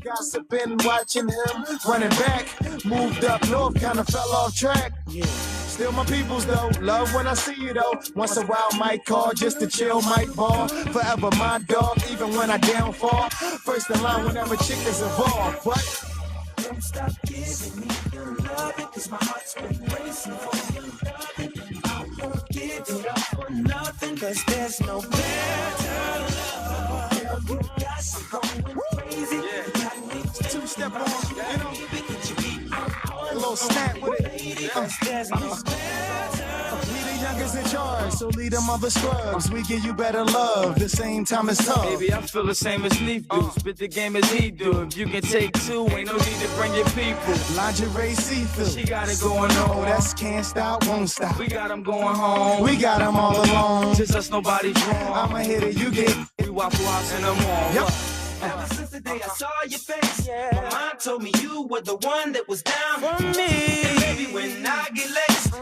Gossiping, watching him, running back. Moved up north, kinda fell off track. Yeah. Still my peoples though, love when I see you though. Once a while might call just to chill, might ball. Forever my dog, even when I downfall. First in line whenever chick is involved. But don't stop giving me your love, cause my heart's been racing for your love. I won't give it up for nothing, cause there's no better love. You got me going crazy. Yeah. You got me two-step on, you know. A little snap with it. There's no better. We the youngest in charge, so lead them other scrubs. We give you better love, the same time as tough. Baby, I feel the same as Leaf do. Spit the game as he do. If you can take two, ain't no need to bring your people. Lingerie seafood, she got it going on. Oh, that's can't stop, won't stop. We got them going home. We got them all alone. Just us, nobody's wrong. I'ma hit it, you get it. We Waffle House in the mall. Yep. Ever since the day I saw your face, my mind told me you were the one that was down for me. And baby, when I get laced,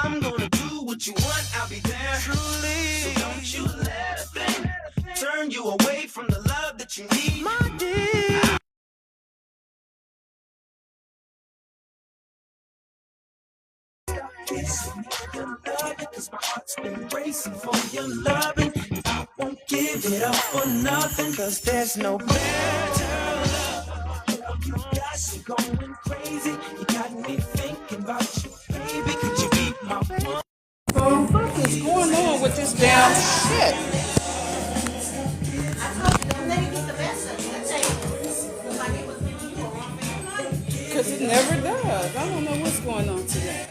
I'm gonna do what you want, I'll be there. Truly. So don't you let a thing turn you away from the love that you need, my dear. Your loving, cause my heart's been racing for your loving. I won't give it up for nothing, cause there's no better love. You got me going crazy. You got me thinking about you, baby. Could you be my one? What is going on with this damn shit? Because it never does. I don't know what's going on today.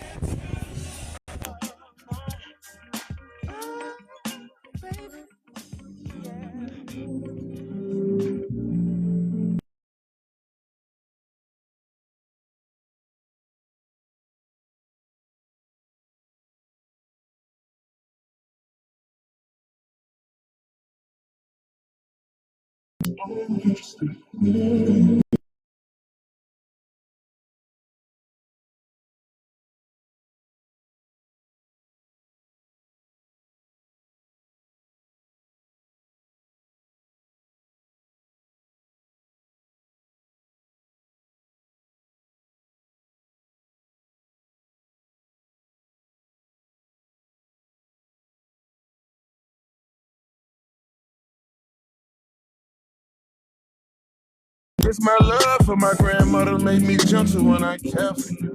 It's my love for my grandmother made me gentle when I care for you.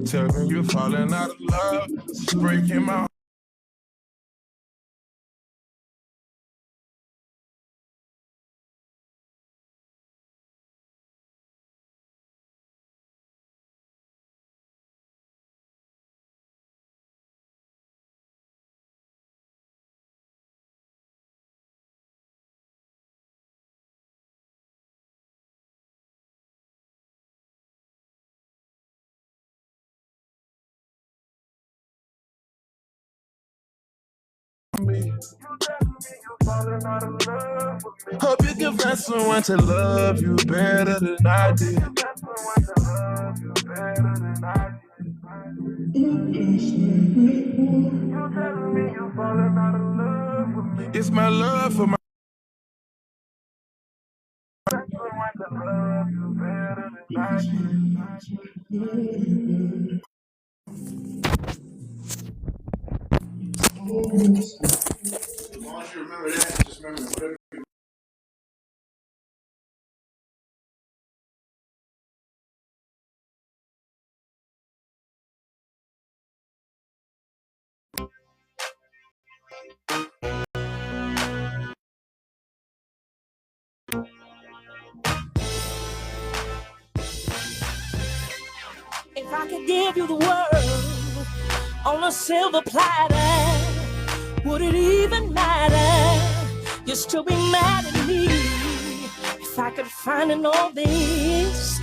Tell me you're falling out of love, it's breaking my heart. Hope you can find someone to love you better than I did. It's my love for my As long as you remember that, just remember whatever. If I could give you the world on a silver platter, would it even matter? You'd still be mad at me. If I could find in all this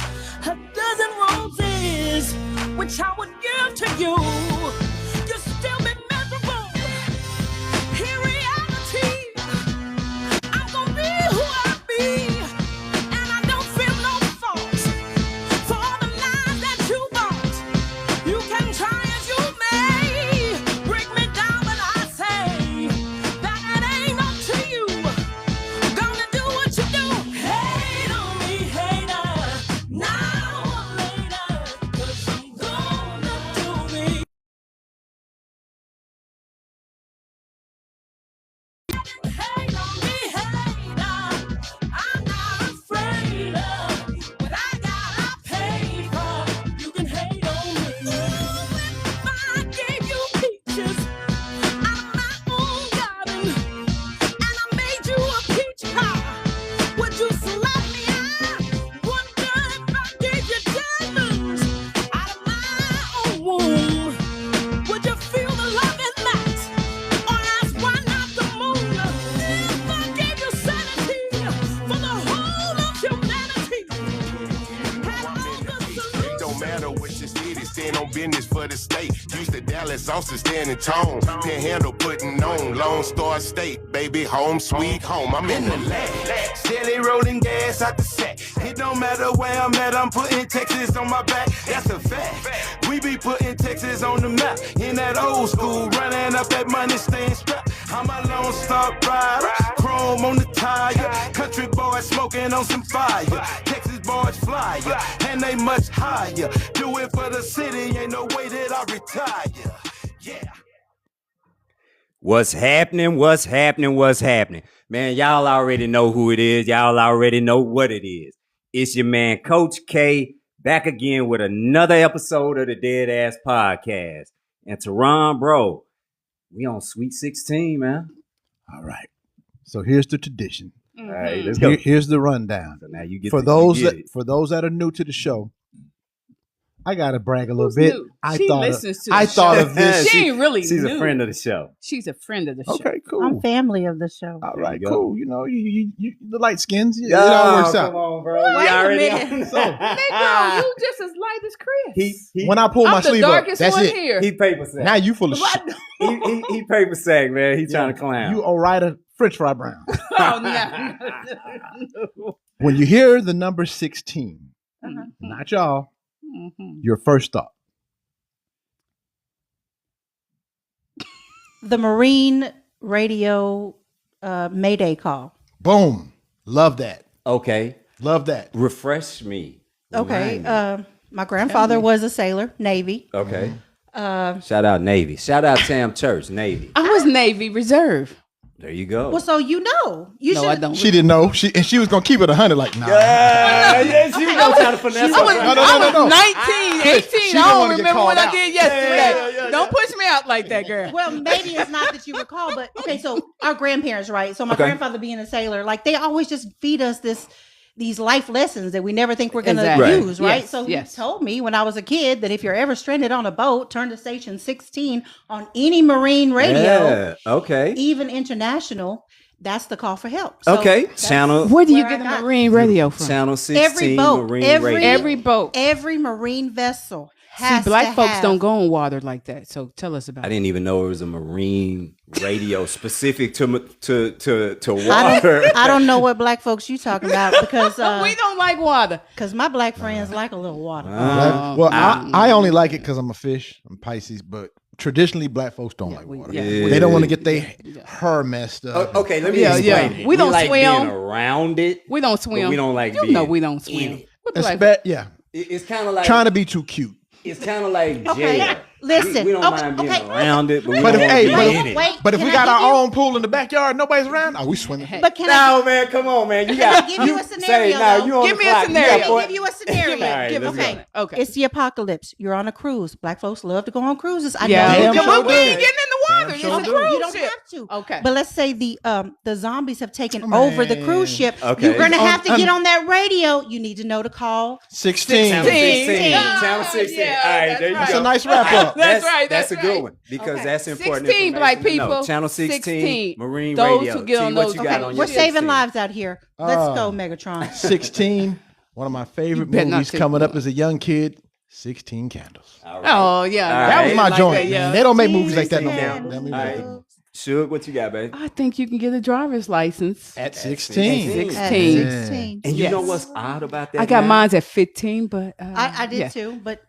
a dozen roses, which I would give to you, you'd still be miserable. In reality, I'm gonna be who I be, and I don't feel no fault for all the lies that you bought. You can try as you may, break me down, but I say that it ain't up to you. Gonna do what you do. Hey. stand on business for the state. Used to Dallas, Austin, standing tone. Panhandle putting on. Lone Star State, baby, home sweet home. I'm in the lab. Steady rolling gas out the sack. It don't matter where I'm at, I'm putting Texas on my back. That's a fact. We be putting Texas on the map. In that old school, running up that money, staying strapped. I'm a Lone Star rider, chrome on the tire. Country boys smoking on some fire. Texas boys flyer, and they much higher. Do it for the city, ain't no way that I retire. Yeah. What's happening? What's happening? What's happening? Man, y'all already know who it is. Y'all already know what it is. It's your man, Coach K, back again with another episode of the Dead Ass Podcast. And Teron, bro, we on Sweet 16, man. All right. So here's the tradition. All right, let's go. Here's the rundown. So now you get for those that are new to the show, I gotta brag a little bit. New? I She thought listens to I the thought show. of this. She ain't really She's new. a friend of the show. She's a friend of the show. Okay, cool. I'm family of the show. All There right, you go. cool. You know, you the light skins. It all works out. Come on, bro. Wait We a already minute. on. So, Negro, you just as light as Chris. He when I pull my I'm the sleeve up, darkest that's one it. here. he paper sack. Now you full of shit. What? He paper sack, man. He trying to clown. You Orida French fry brown. Oh, no. When you hear the number 16, Uh-huh. not y'all, Mhm. your first thought. The Marine radio Mayday call. Boom. Love that. Okay. Love that. Refresh me. Okay. Remind me. My grandfather was a sailor, Navy. Okay. Shout out Navy. Shout out Tam Church, Navy. I was Navy Reserve. There you go. Well, so you know. You No, should. I don't. She didn't know. She was gonna keep it 100. Like, nah. Yeah, she was gonna try to finesse I was, us. No. 19, 18. She I didn't don't wanna get remember what called I out. did yesterday. Don't push me out like that, girl. Well, maybe it's not that you recall, but okay. So our grandparents, right? So my Okay. grandfather being a sailor, like they always just feed us these life lessons that we never think we're going to Exactly. Right. use, right? Yes, So yes. he told me when I was a kid that if you're ever stranded on a boat, turn to station 16 on any Marine radio, Yeah. Okay. even international. That's the call for help. So Okay. that's Channel Where do you where get I the got- Marine radio from? Channel 16 Every boat, Marine every- Radio. Every boat. Every Marine vessel See, has black to folks have, don't go on water like that. So tell us about I it. didn't even know it was a Marine radio specific to I water. don't know what black folks you talking about because We don't like water. my black friends like a little water. Well, I only like it because I'm a fish. I'm Pisces, but traditionally black folks don't like water. Yeah. They don't want to get their hair messed up. Okay, let me Yeah, explain yeah. it. We don't like swim. being around it. We don't swim. But we don't like You being know we don't in swim. it. What It's black- yeah. It's kind of like Trying to be too cute. It's kind of like Okay, jail. listen, we don't okay, mind being okay. around it, but we But don't if- want hey, to be but- in it. Wait, But if can we I got give our you- own pool in the backyard, nobody's around. Oh, we swimming. But can I No, man, come on, man. You Can I got give you a say scenario, now. though? You on Give the me a clock. scenario. You Let got me four- give you a scenario. All right, let's Okay. go. Okay. It's the apocalypse. You're on a cruise. Black folks love to go on cruises. I Yeah. know. Damn Yeah, sure but we do. ain't getting in the water. Damn It's sure a do. cruise You don't ship. have to. Okay. But let's say the zombies have taken Oh, over the man. cruise ship. Okay. You're gonna have to I'm- get on that radio. You need to know to call. 16. Channel 16. 16. Channel 16. Yeah, All right, that's there you right. go. That's a nice wrap up. That's right, That's that's a good right. one because Okay. that's important. 16 black information to know. people. Channel 16, 16. Marine Those Radio. who get See on what those- you got Okay, on we're your saving 16. lives out here. Let's go, Megatron. 16. One of my favorite You better not movies take coming me. up as a young kid. 16 Candles. All right. Oh, yeah. All That was right. my Like joint. that, yeah. Man. They don't make movies like that no 16 more. Candles. Let me All know. right. Suge, what you got, babe? I think you can get a driver's license. At 16. 16. At 16. 16. And you Yes. know what's odd about that? I got now? mine at 15, but I did yeah. too, but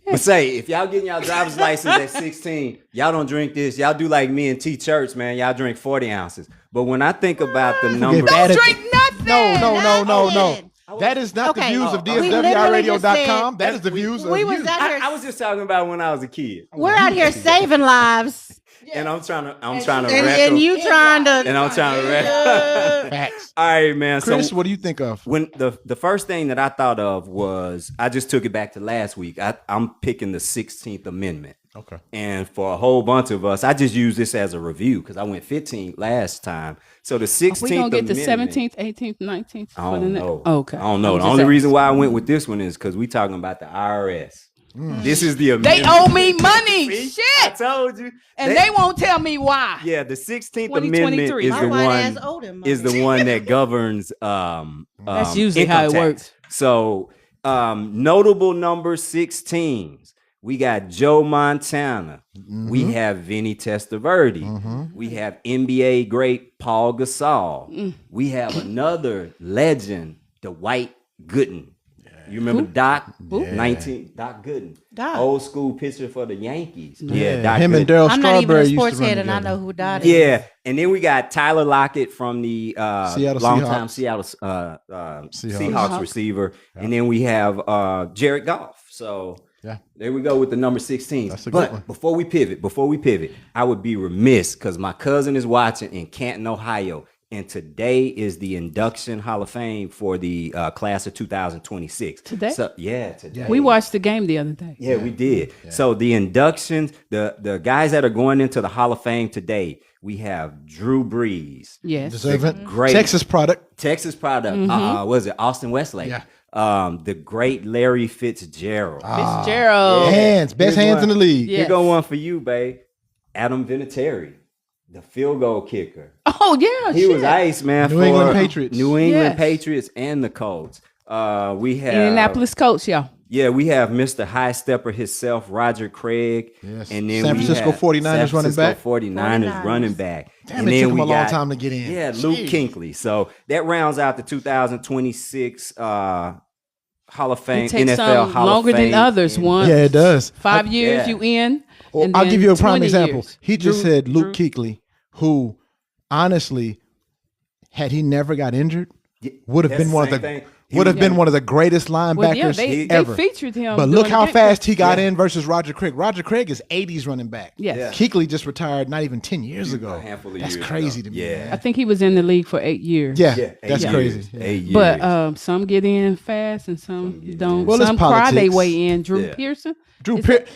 But say, if y'all getting y'all driver's license at 16, y'all don't drink this. Y'all do like me and T Church, man. Y'all drink 40 ounces. But when I think about the number, Don't Drink nothing. No. That is not the Okay. views of We literally just DSWRadio.com. said- That is the views of we you. was out here. I was just talking about when I was a kid, We're out here saving lives, and I'm trying to and you trying to. and I'm trying to Facts. All right, man. Chris, So what do you think of? when the first thing that I thought of was, I just took it back to last week. I'm picking the 16th Amendment. Okay. And for a whole bunch of us, I just use this as a review because I went 15 last time. So the 16th We gonna get the Amendment- 17th, 18th, 19th. I don't know. Okay. I don't know. I'm The just only asking. reason why I went with this one is because we talking about the IRS. This is the They amendment. owe me money. See? I Shit. told you. And they won't tell me why. Yeah, the 16th Amendment 2023. is My the white ass one owed him is the one that governs That's usually how income it tax. works. So notable number 16s. We got Joe Montana. We have Vinny Testaverde. We have NBA great Paul Gasol. We have another legend, Dwight Gooden. You remember Doc? Who? 19 Doc Gooden. Doc. Old school pitcher for the Yankees. Yeah, Doc him and Gooden. Daryl I'm not even Strawberry a used to sports run head, and I together. know who Dot is. Yeah, and then we got Tyler Lockett from the Seattle longtime Seahawks. Seattle Seahawks. Seahawks receiver, and then we have Jared Goff. So there we go with the number 16. That's a good one. But before we pivot, I would be remiss because my cousin is watching in Canton, Ohio, and today is the induction Hall of Fame for the class of 2026. Today? So, today. We watched the game the other day. Yeah, we did. Yeah. So the inductions, the guys that are going into the Hall of Fame today, we have Drew Brees. Yes. Deserving. Great. Texas product. Was it Austin Westlake? Yeah. The great Larry Fitzgerald. Fitzgerald. Hands. Best Here's hands one. in the league. Yeah. Here go one for you, babe. Adam Vinatieri, the field goal kicker. Oh, yeah. He was ice, man. New for England Patriots. New England Yes. Patriots and the Colts. We have Indianapolis coach, y'all. Yeah, we have Mr. High Stepper himself, Roger Craig. Yes. And then San we Francisco have 49ers San running back. Francisco 49ers running back. Damn, And it then took him we a long got- time to get in. Yeah, Luke Jeez. Kinkley. So that rounds out the 2026 Hall of Fame, It takes NFL some Hall longer of Fame. than others. And- One. Yeah, it does. 5 years yeah. you in. Well, and I'll then give you a prime 20 example. years. He just Drew- said Luke Drew- Kuechly, who honestly, had he never got injured, would have That's been the one of same the thing. would have been one of the greatest linebackers Well, yeah, they ever. featured him. But look during how the fast game. he got in versus Roger Craig. Roger Craig is 80s running back. Yes. Yeah. Kuechly just retired not even 10 years ago. A handful of That's years crazy ago. to me. Yeah. man. I think he was in the league for 8 years. Yeah, Yeah, that's 8 crazy. years. Yeah. 8 years. But some get in fast and some don't. Well, it's some cry they politics. way in. Drew Yeah. Pearson. Drew Pitt,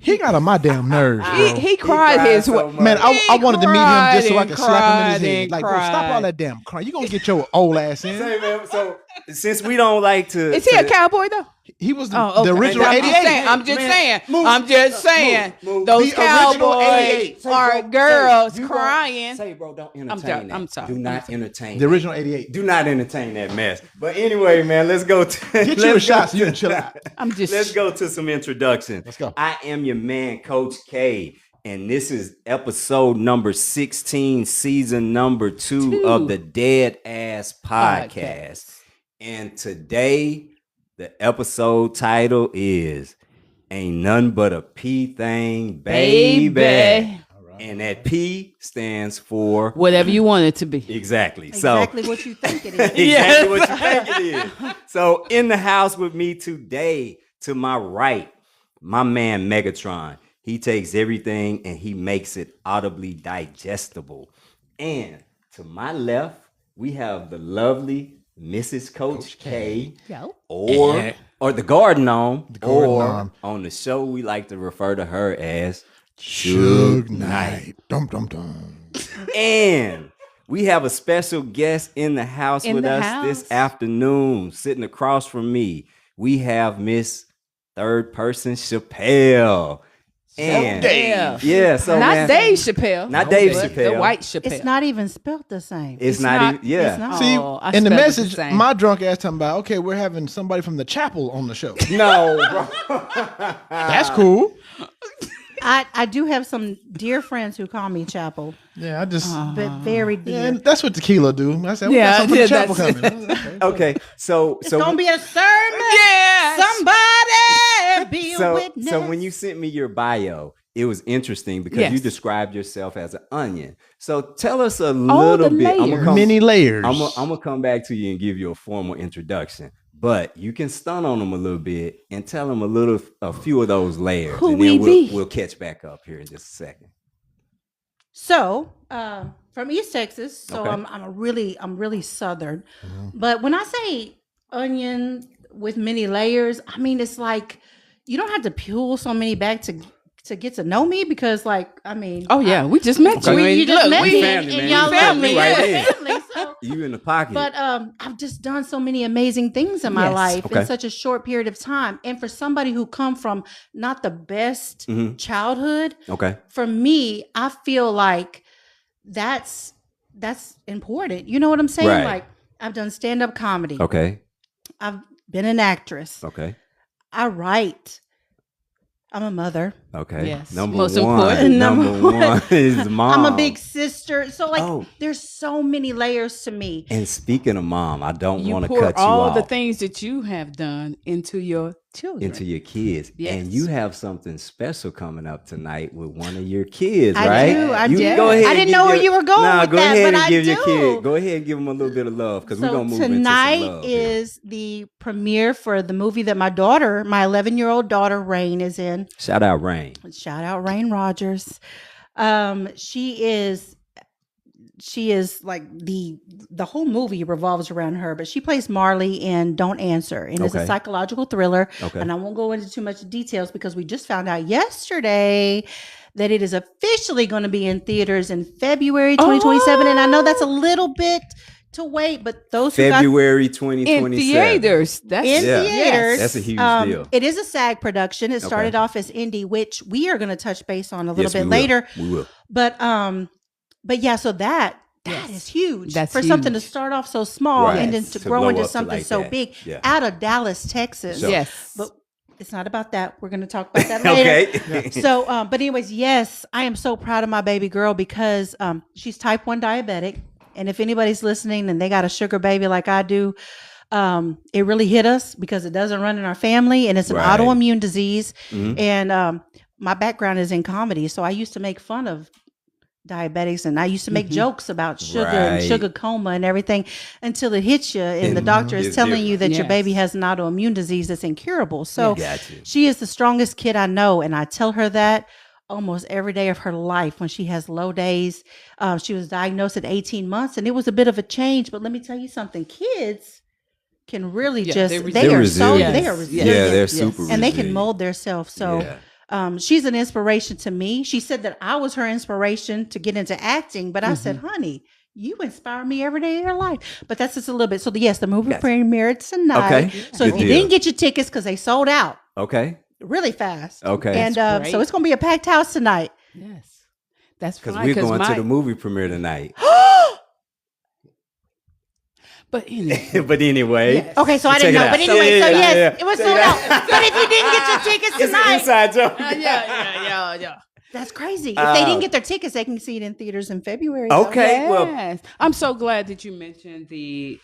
he got on my damn nerves, bro. He cried cried his so way. much. Man, I He wanted to meet him just so I cried could slap him in his and head. Like, bro, stop cried. all that damn crying. You gonna get your old ass in. Hey, man, so since we don't like to, Is he a cowboy though? He was the, Oh, okay. the original I'm 88. just saying. I'm just Man, saying. move. I'm just saying. Move. Those The original cowboys 88. Say, are bro, girls say, you crying. Say, bro, don't entertain sorry, that. I'm sorry. Do not entertain The that. original 88. Do not entertain that mess. But anyway, man, let's go to Get you a shot so you can chill out. I'm just. Let's go to some introductions. Let's go. I am your man, Coach K, and this is episode number 16, season number 2 of the Dead Ass Podcast. And today, the episode title is Ain't Nothing But a P Thing, Baby. Baby. And that P stands for Whatever you want it to be. exactly. Exactly what you think it is. Exactly what you think it is. So in the house with me today, to my right, my man Megatron. He takes everything and he makes it audibly digestible. And to my left, we have the lovely Mrs. Coach K. Yo. Or the Garden Gnome. Garden Or Gnome. on the show, we like to refer to her as Suge Knight. Dum dum dum. And we have a special guest in the house In with the us house. this afternoon. Sitting across from me, we have Miss Third Person Chapelle. And yeah, so Not man, Dave Chappelle. Not Dave but Chappelle. The white Chappelle. It's not even spelt the same. It's not even, yeah. It's not. See, Oh, I in the spelled it the message, same. my drunk ass talking about, okay, we're having somebody from the chapel on the show. No, bro. That's cool. I do have some dear friends who call me Chapel, Yeah, I just, but very dear. and that's what tequila do. I said, we Yeah, got something yeah, from the chapel that's- coming. Okay. Okay, so It's gonna be a sermon. Yes. Somebody be a so witness. so when you sent me your bio, it was interesting because Yes. you described yourself as an onion. So tell us a the little bit. layers. Many layers. I'm gonna come back to you and give you a formal introduction, but you can stun on them a little bit and tell them a few of those layers, Who and we then be? we'll catch back up here in just a second. So, from East Texas, so Okay. I'm really Southern. But when I say onion with many layers, I mean it's like you don't have to peel so many back to get to know me because, like, I mean, Oh yeah, we just met you. you just Look, met we me family, and man. y'all We love family me, right yeah, there. family, so. You in the pocket? But I've just done so many amazing things in my Yes. life Okay. in such a short period of time. And for somebody who come from not the best childhood, Okay. for me, I feel like that's important. You know what I'm saying? Right. Like I've done stand-up comedy. Okay. I've been an actress. Okay. I write. I'm a mother. Okay. Yes. Number Most one. important. Number one is mom. I'm a big sister. So like, Oh. there's so many layers to me. And speaking of mom, I don't You want to pour cut you all off the things that you have done into your children. into your kids. Yes. And you have something special coming up tonight with one of your kids, I right? do, I You do. Go ahead I and didn't give know where your- you were going Nah, with go that, ahead but and I give your do. kid. Go ahead and give them a little bit of love because we're So gonna move into some tonight love. here. is the premiere for the movie that my daughter, my 11-year-old daughter Rain, is in. Shout out Rain. Shout out Rain Rogers. She is like the whole movie revolves around her, but she plays Marley in Don't Answer, and it's a Okay. psychological thriller. Okay. And I won't go into too much details because we just found out yesterday that it is officially going to be in theaters in February 2027. And I know that's a little bit to wait, but those who got February 2027. In theaters. That's in Yeah. theaters. That's a huge deal. It is a SAG production. It started off as indie, which we are going to touch base on a little Yes, bit we will. later. We will. But yeah, so that Yes. is huge. That's for something to huge. start off so small Right. and then Yes. to To grow blow into up to something like so that. big Yeah. out of Dallas, Texas. Sure. Yes. But it's not about that. We're going to talk about that later. Okay. So, but anyways, yes, I am so proud of my baby girl because she's type 1 diabetic. And if anybody's listening and they got a sugar baby like I do, it really hit us because it doesn't run in our family and it's an Right. autoimmune disease. Mhm. And my background is in comedy. So I used to make fun of diabetics and I used to make jokes about sugar and Right. sugar coma and everything until it hits you and the And doctor is it's telling you that your Yes. baby has an autoimmune disease that's incurable. So Got you. she is the strongest kid I know, and I tell her that almost every day of her life when she has low days. She was diagnosed at 18 months, and it was a bit of a change. But let me tell you something: kids can really Yeah, just they're they They're are so resilient. they are Yes. resilient, Yeah, they're Yes. super and they can resilient. mold themselves. So. Yeah. She's an inspiration to me. She said that I was her inspiration to get into acting, but I said, honey, you inspire me every day of your life. But that's just a little bit. So yes, the movie Gotcha. premiered tonight. Okay. So Good if you deal. didn't get your tickets because they sold out Okay. really fast. Okay. And That's so great. it's going to be a packed house tonight. Yes. That's Because fine. we're going my, to the movie premiere tonight. But anyway. But anyway. Yes. Okay, so I Check didn't it know. out. But anyway, Yeah, so yeah, yes, yeah. it was Check sold it out. out. But if you didn't get your tickets It's an tonight, inside joke. yeah. that's crazy. If they didn't get their tickets, they can see it in theaters in February. though. Okay. Well, Yes. I'm so glad that you mentioned the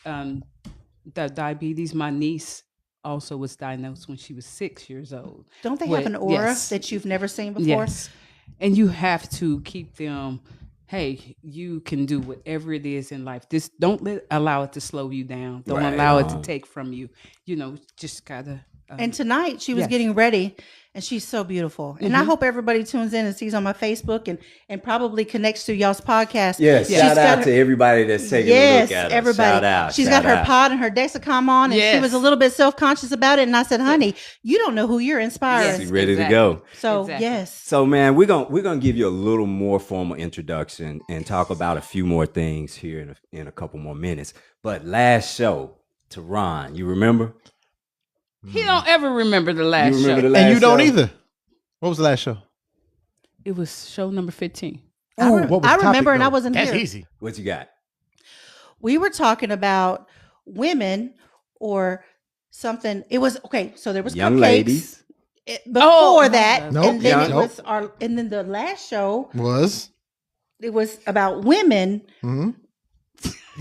diabetes. My niece also was diagnosed when she was 6 years old. Don't they have an aura Yes. that you've never seen before? Yes. And you have to keep them, hey, you can do whatever it is in life. This allow it to slow you down. Don't Right allow it to on. take from you. You know, just gotta And tonight she was Yes. getting ready and she's so beautiful. And I hope everybody tunes in and sees on my Facebook and probably connects to y'all's podcast. yes. She's Shout got out to everybody that's taking a Yes, look at us. everybody. Shout out. She's shout got her out. pod and her Dexicom on, and she Yes. was a little bit self-conscious about it. And I said, honey, you don't know who you're inspiring. She's ready Exactly. to go. So Exactly. yes. So man, we're gonna give you a little more formal introduction and talk about a few more things here in a couple more minutes. But last show, Teron, you remember? He don't ever remember the last You remember show. the last And you don't show? either. What was the last show? It was show number 15. I what was the remember, topic, and I though? wasn't That's here. easy. What you got? We were talking about women or something. It was okay. So there was Young cupcakes. ladies. Before Oh, that, Nope, and then young- it was and then the last show Was it was about women.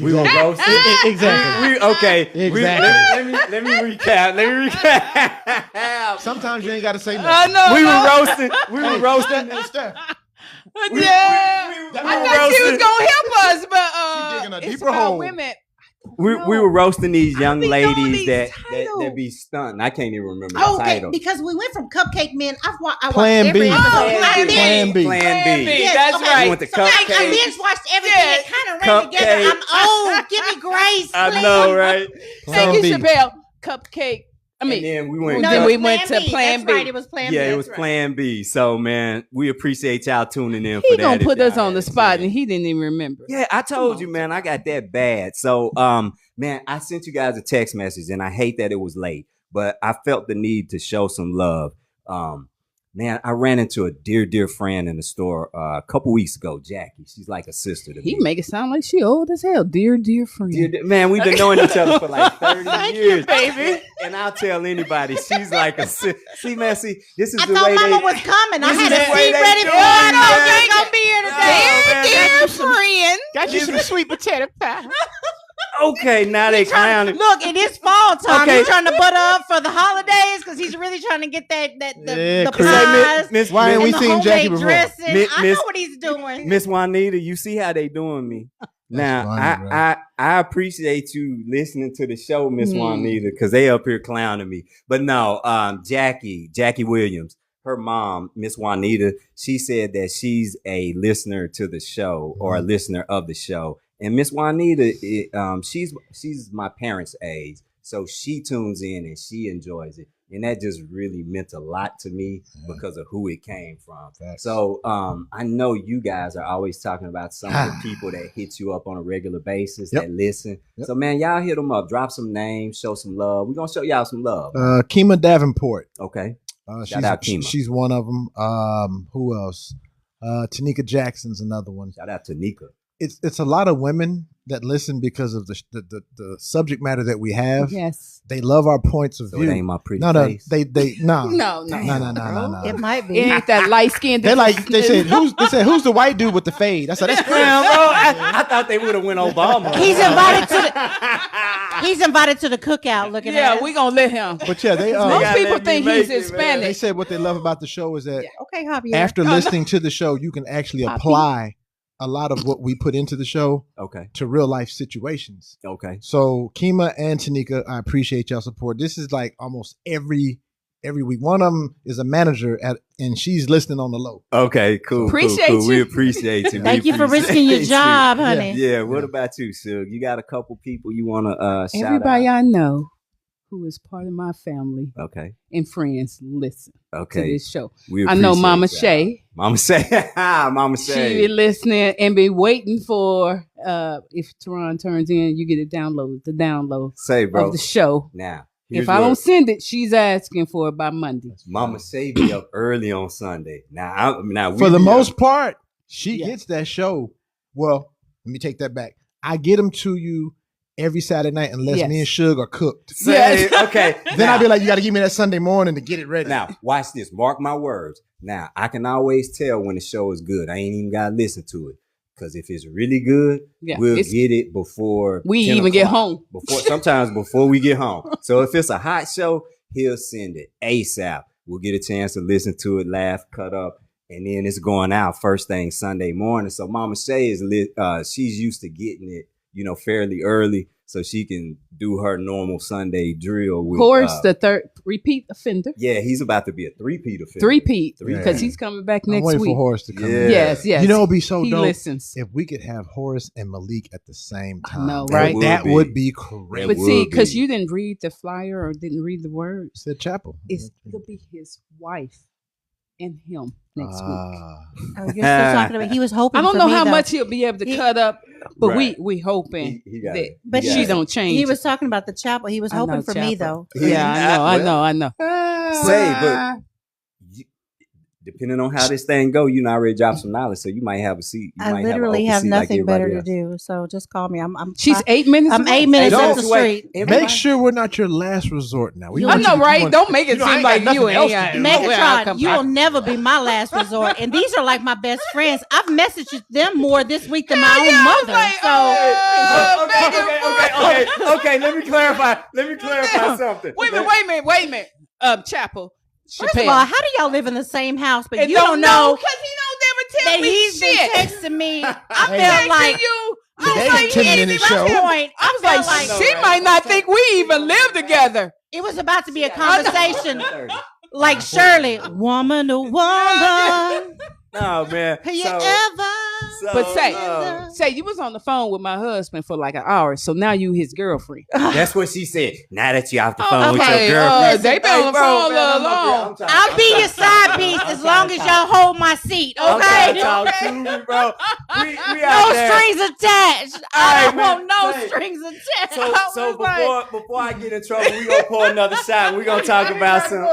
We gonna roast it. exactly. Okay. Exactly. Let me recap. Let me recap. Sometimes you ain't got to say I nothing. know. We were roasting. We were roasting. Hey, Steph, Yeah. we I were thought she was roasting. gonna help us, but She digging a it's deeper about hole. women. We were roasting these young be knowing ladies these that titles. be stunting. I can't even remember the Oh, okay, title. because we went from Cupcake Men. I watched Plan every B. episode. Plan B. Plan B. Plan B. Yes, That's okay. right. You want the So I cupcake? binge watched everything. Yeah. It kind of ran together. Cupcake. I'm old. Give me grace, I please. know, right? Thank you, Plan B. Chappelle. Cupcake. I mean, And then we went. No, Then it we was went to Plan That's B. right. It was Plan B. Yeah, it That's was right. Plan B. So, man, we appreciate y'all tuning in for he that. gonna if put y'all us on the hadn't spot, seen and it. he didn't even remember. Yeah, I told you, man, I got that bad. So, man, I sent you guys a text message, and I hate that it was late, but I felt the need to show some love. Man, I ran into a dear friend in the store a couple weeks ago, Jackie. She's like a sister to He me. make it sound like she old as hell. Dear friend. Man, we've been knowing each other for like 30 years. baby. And I'll tell anybody, she's like a sister. See, man, this is I the thought way Mama they... was coming. I this had is a the way seat they ready do for it, her. I know man. you ain't gonna be here today. man. friend. Got you some sweet potato pie. Okay, now they clowning. Look, it is fall time. Okay. He's trying to butter up for the holidays because he's really trying to get the Chris. pies. Why ain't and we the seen Jackie homemade before? dressing. I Miss- know what he's doing. Miss Juanita, you see how they doing me. Now, funny, bro. I appreciate you listening to the show, Miss Juanita, because they up here clowning me. But no, Jackie Williams, her mom, Miss Juanita, she said that she's a listener to the show or a listener of the show. And Miss Juanita, she's my parents' age, so she tunes in and she enjoys it, and that just really meant a lot to me because of who it came from. Facts. So I know you guys are always talking about some of the people that hit you up on a regular basis that listen. So man, y'all hit them up, drop some names, show some love. We're gonna show y'all some love. Kima Davenport. Okay, Shout out Kima. She's one of them. Who else? Tanika Jackson's another one. Shout out to Nika. It's a lot of women that listen because of the subject matter that we have. Yes. They love our points of So view. it ain't my pretty no, face. they no. No. No. It might be. It ain't that light skinned. They said who's the white dude with the fade? I said that's Chris. Damn, bro, I thought they would have went Obama. He's invited to the cookout. Looking at. we gonna let him. But yeah, they Most gotta people let me think make he's it, man. Hispanic. they said what they love about the show is that Okay, Javier. after listening to the show, you can actually apply a lot of what we put into the show Okay. to real life situations. Okay. So Kima and Tanika, I appreciate y'all support. This is like almost every week. One of them is a manager and she's listening on the low. Okay. Cool. Appreciate cool. you. We appreciate you. Thank We you for risking your appreciate you. job, honey. Yeah. What about you, Suge? You got a couple people you want to shout Everybody out? I know who is part of my family Okay. and friends listen to Okay. this show. We I know appreciate Mama y'all. Shay. Mama Shay. Mama She Shay. be listening and be waiting for if Teron turns in, you get the download Say, bro. of the show. Now, If I don't send it, she's asking for it by Monday. Mama Shay be up early on Sunday. Now, For the be most up- part, she gets that show. Well, let me take that back. I get them to you every Saturday night unless Yes. me and Suge are cooked. Say, okay. Then I'll be like, you got to give me that Sunday morning to get it ready. Now, watch this. Mark my words. Now, I can always tell when the show is good. I ain't even got to listen to it. Because if it's really good, we'll get it before we 10 even get o'clock. home. Sometimes before we get home. So if it's a hot show, he'll send it ASAP. We'll get a chance to listen to it, laugh, cut up, and then it's going out first thing Sunday morning. So Mama Shay is she's used to getting it, fairly early, so she can do her normal Sunday drill. With, Horace, the third repeat offender. Yeah, he's about to be a three-peat offender. Three-peat, Three-peat. because he's coming back I'm next waiting week. for Horace to come Yeah. in. Yes. You know, it'd be so He dope listens. if we could have Horace and Malik at the same time. know, right? That would be crazy. But It see, would because be. you didn't read the flyer or didn't read the words, Said Chapel. it'll be his wife and him next week. Oh, you're still talking about. He was hoping. I don't for know me, how though. much he'll be able to cut up, but Right. we hoping He got that it. But she he- don't change. He it. was talking about the chapel. He was I know, hoping for me, though. Chapel. Yeah, I know. Say, but depending on how this thing go, you already dropped some knowledge, so you might have a seat. You I might literally have, have an open seat nothing better to like do. So just call me. I'm She's 8 minutes. I'm away. 8 minutes Don't up the street. Make sure we're not your last resort now. We I want know, you to- right? want- Don't make it I seem ain't like got you nothing else ain't. to do. Megatron, you will never be my last resort. And these are like my best friends. I've messaged them more this week than my own mother. Okay. Let me clarify something. Wait a minute. Chapel. First of all, how do y'all live in the same house, but And you don't know because he don't that never tell me he's shit. been texting me? I Hey. felt like you. I Today's was like, 10-minute show. I was like, she might not think we even live together. it was about to be a conversation like Shirley, woman to woman. No, man. Have you So- ever? But say you was on the phone with my husband for like an hour, so now you his girlfriend. That's what she said. Now that you off the phone with okay. your girlfriend, They been on the phone a little long. I'll be your side piece as long as y'all hold my seat, okay? Talk to me, bro. we No out there. strings attached. I All don't right, want man, no say- strings attached. So before I get in trouble, we gonna pour another shot. We gonna talk about some.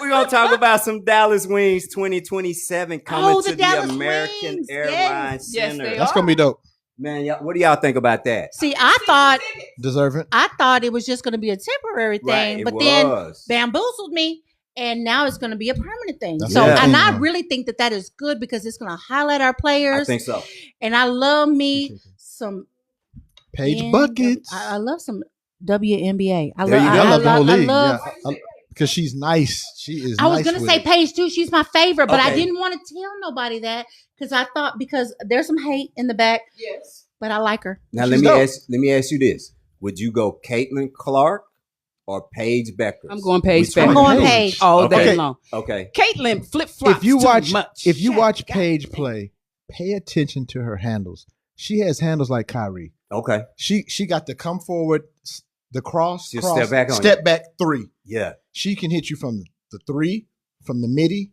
We gonna talk about some Dallas Wings 2027 coming the to the Dallas American Wings, Airlines yes. Center. Yes, they That's gonna be dope. Man, what do y'all think about that? See, I thought Deserving. it was just going to be a temporary thing, Right, it but then was. bamboozled me, and now it's going to be a permanent thing. That's So, the and thing, I though. really think that is good because it's going to highlight our I players. think so. And I love me some Page buckets. I love some WNBA. I There you go. I love the whole league. love. Because she's nice. She is. I was nice gonna with say it. Paige too. She's my favorite, but I Okay. didn't want to tell nobody that because I thought because there's some hate in the back. Yes. But I like her. Now She's dope. let me ask you this: would you go Caitlin Clark or Paige Beckers? I'm going Paige Which Beckers. I'm one? going Paige. all day Okay. long. Okay. Caitlin flip flops. If you watch, much. if you watch Paige play, pay attention to her handles. She has handles like Kyrie. Okay. She got to come forward, the cross, Just cross, step back on step back three. Yeah. She can hit you from the three, from the midi.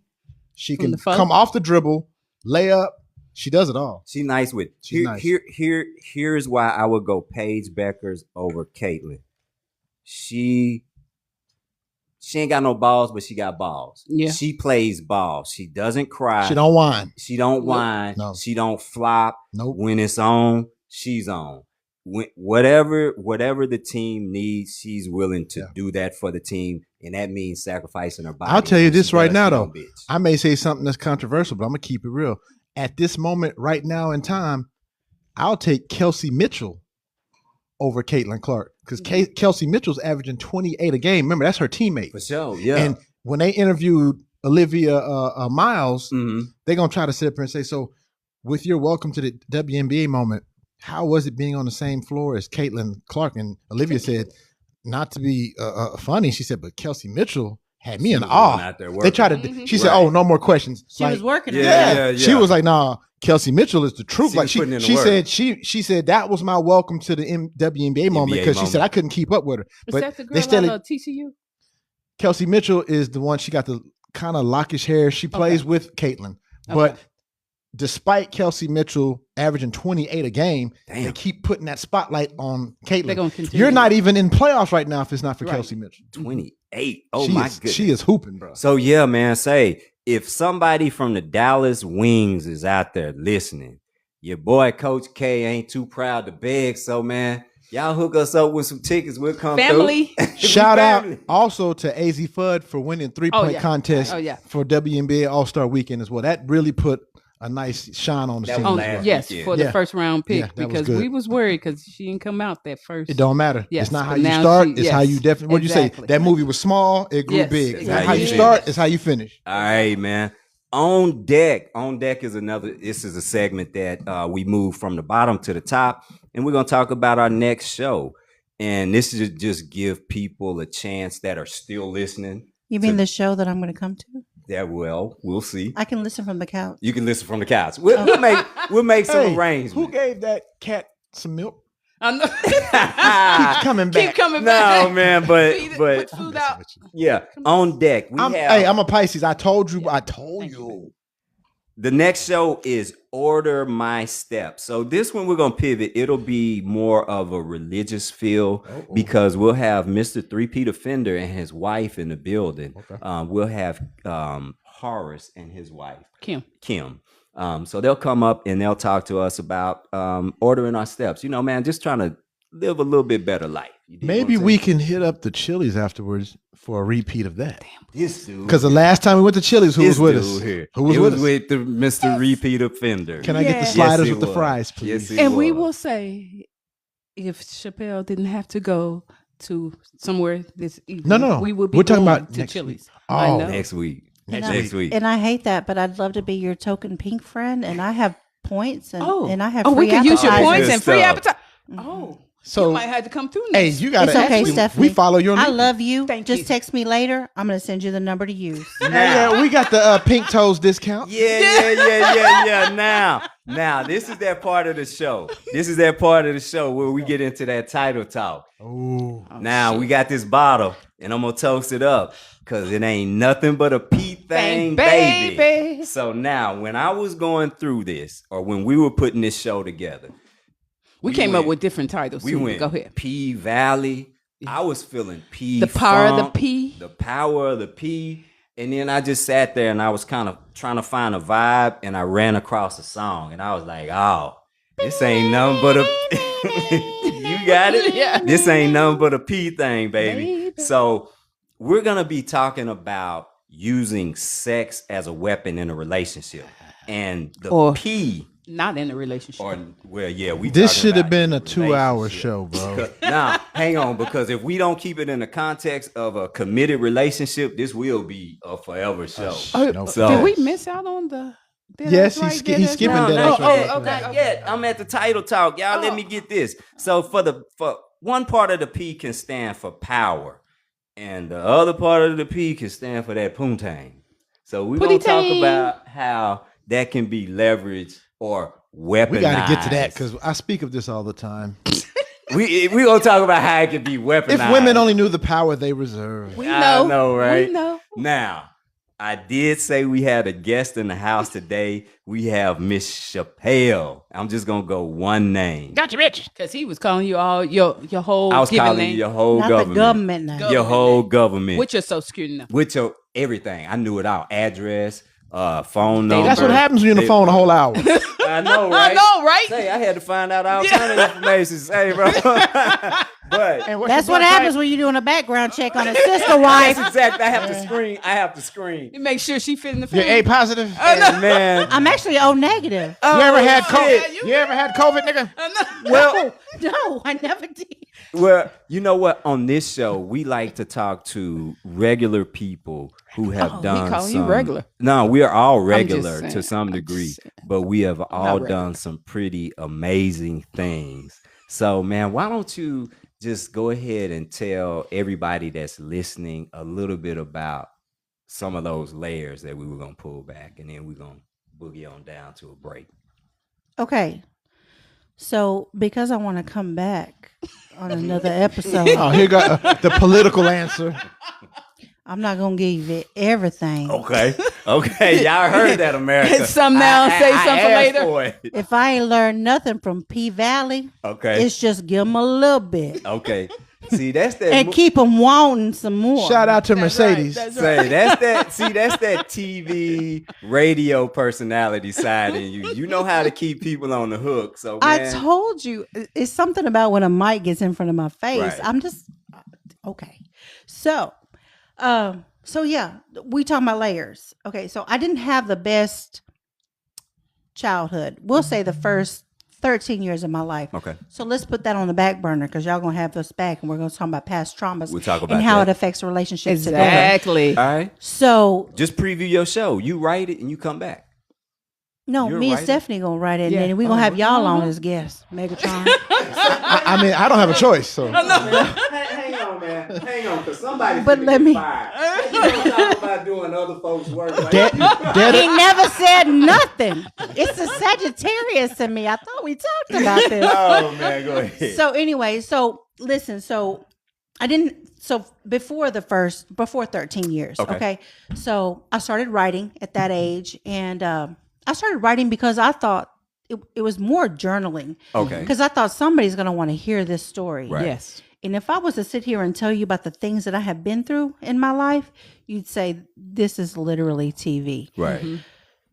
She From can the front. come off the dribble, lay up. She does it all. She's nice with it. She's nice. Here's why I would go Paige Beckers over Caitlin. She ain't got no balls, but she got balls. Yeah. She plays ball. She doesn't cry. She don't whine. She don't whine. No. She don't flop. Nope. When it's on, she's on. Whatever the team needs, she's willing to do that for the team, and that means sacrificing her body. I'll tell you When this she right does, now, she though. don't bitch. I may say something that's controversial, but I'm gonna keep it real. At this moment, right now in time, I'll take Kelsey Mitchell over Caitlin Clark because Kelsey Mitchell's averaging 28 a game. Remember, that's her teammate. For sure, yeah. And when they interviewed Olivia Miles, Mhm. they're gonna try to sit up here and say, "So, with your welcome to the WNBA moment, how was it being on the same floor as Caitlin Clark?" And Olivia said, not to be funny, she said, but Kelsey Mitchell had me in was awe. out there They working. tried to. She said, Right. "Oh, no more questions." She was working. Yeah. She was like, "Nah, Kelsey Mitchell is the truth." She Like was putting in the she work. said, she said that was my welcome to the WNBA moment because she said I moment. couldn't keep up with her. Is But that the they girl still, out of TCU? Kelsey Mitchell is the one. She got the kind of lockish hair. She plays with Caitlin, but despite Kelsey Mitchell averaging 28 a game, they Damn. keep putting that spotlight on They're Caitlin. gonna continue. You're not even in playoffs right now if it's not for Right. Kelsey Mitchell. 28. Oh she my is, goodness. she is hooping, bro. So yeah, man, say if somebody from the Dallas Wings is out there listening, your boy Coach K ain't too proud to beg. So man, y'all hook us up with some tickets. We'll come Family. through. Shout out Family. also to AZ Fudd for winning 3-point yeah. contest Oh, yeah. for WNBA All-Star Weekend as well. That really put a nice shine on the That team. was On, as well. last yes, weekend. for Yeah. the first round pick Yeah, that was because good. we was worried because she didn't come out that first. It don't matter. Yes, It's not how but you now start. she- It's how yes, you definitely. What you exactly. say? That movie was small. It grew Yes, big. It's not how you exactly. start. It's how you finish. All right, man. On deck. On deck is another. This is a segment that we move from the bottom to the top, and we're gonna talk about our next show. And this is just give people a chance that are still listening. You mean to- the show that I'm going to come to? That we'll see. I can listen from the couch. You can listen from the couch. We'll make some Hey, arrangements. who gave that cat some milk? I know. Keeps coming back. Keep coming back. No, man, Feed it, but put food out. yeah. On deck, we have. Hey, I'm a Pisces. I told you. I told Thank you. The next show is Order My Steps. So this one we're gonna pivot. It'll be more of a religious feel because we'll have Mr. Three-Peat Offender and his wife in the building. We'll have Horace and his wife, Kim. So they'll come up and they'll talk to us about ordering our steps. You know, man, just trying to live a little bit better life. You dig Maybe what I'm we saying? can hit up the Chili's afterwards for a repeat of that. This dude. Because the last time we went to Chili's, who This was with dude us? here. Who was It with was us? with the Mr. Repeat Offender. Can I get the Yes. sliders Yes, with the it fries, was. please? Yes, it And we was. will say, if Chapelle didn't have to go to somewhere this evening, No. we would be We're talking going about to next Chili's. week. I Oh. know. Next week. And Next week. And I hate that, but I'd love to be your token pink friend, and I have points, and, and I have we free can use your appetizers. points Good and free stuff. appetite. Mhm. Oh, So, you might have to come through hey, next. you got to It's okay, actually, Stephanie. we follow your I lead. love you. Thank Just you. text me later. I'm going to send you the number to use. Yeah, we got the pink toes discount. Yeah. Now, this is that part of the show. This is that part of the show where we get into that title talk. Oh, Now, we got this bottle, and I'm going to toast it up because it ain't nothing but a P3 thing, baby. So now, when I was going through this, or when we were putting this show together, we came up with different titles. We went Go ahead. P Valley. I was feeling P. The power of the Funk, P. The power of the P. And then I just sat there and I was kind of trying to find a vibe, and I ran across a song, and I was like, oh, this ain't nothing but a you got it? Yeah. This ain't nothing but a P thing, baby. So we're gonna be talking about using sex as a weapon in a relationship. And the P, not in a relationship. or well, yeah, we This talking should have about been a relationship. 2-hour show, bro. Nah, hang on, because if we don't keep it in the context of a committed relationship, this will be a forever show. No So- Did we miss out on the? Yes, he's skipping No, that. not yet. I'm at the title talk. Y'all let me get this. So for one part of the P can stand for power, and the other part of the P can stand for that poontang. So we're gonna talk about how that can be leveraged or weaponized. We got to get to that because I speak of this all the time. we gonna talk about how it can be weaponized. If women only knew the power they reserve. I know, right? We know. Now, I did say we had a guest in the house today. We have Miss Chapelle. I'm just gonna go one name. Got you, bitch. Because he was calling you all your whole. I was given calling name. you your whole Not government. the government now. Your whole government. Which is so secure enough. With your everything. I knew it all. Address, phone number. That's what happens when you're on the phone a whole hour. I know, right? I know, right? Say, I had to find out all kind of information. Say, bro. But That's what happens when you're doing a background check on a sister wife. that's exactly. I have to screen. You make sure she fit in the You're family. A positive. And man, I'm actually O negative. You ever had shit. COVID? You ever had COVID, nigga? well, No, I never did. well, you know what? On this show, we like to talk to regular people who have done. calling you some, regular. No, we are all just regular saying. to some I'm degree, just saying. but we have all regular. done some pretty amazing things. So, man, why don't you just go ahead and tell everybody that's listening a little bit about some of those layers that we were gonna pull back, and then we're gonna boogie on down to a break. Okay. So, because I want to come back on another episode, Oh, here got the political answer. I'm not going to give it everything. Okay, okay, y'all heard that, America. Some now, say something asked later. for it. If I ain't learned nothing from P Valley, Okay, it's just give them a little bit okay. See, that's that. and keep them wanting some more. Shout out to Mercedes. Say that's that. See, that's that TV radio personality side in you. You know how to keep people on the hook. So man, I told you, it's something about when a mic gets in front of my face. Right. I'm just okay. So yeah, we talking about layers. Okay, so I didn't have the best childhood. We'll say the first 13 years of my life. Okay. So let's put that on the back burner because y'all gonna have us back and we're gonna talk about past traumas We'll talk about and how that. it affects relationships today. Exactly. all right. So Just preview your show. You write it and you come back. no, You're me and right. Stephanie gonna write it Yeah. and then we're gonna have y'all on as guests. Megatron. I mean, I don't have a choice. So Hang on, man. Hang on, because somebody's But let me- You don't talk about doing other folks' work. Like dead, He never said nothing. It's a Sagittarius in me. I thought we talked about this. Oh man, go ahead. So anyway, so listen, so I didn't so before 13 years, Okay. okay? So I started writing at that age and I started writing because I thought it was more journaling. Okay. Because I thought somebody's going to want to hear this story. Right. Yes. And if I was to sit here and tell you about the things that I have been through in my life, you'd say this is literally TV. Right.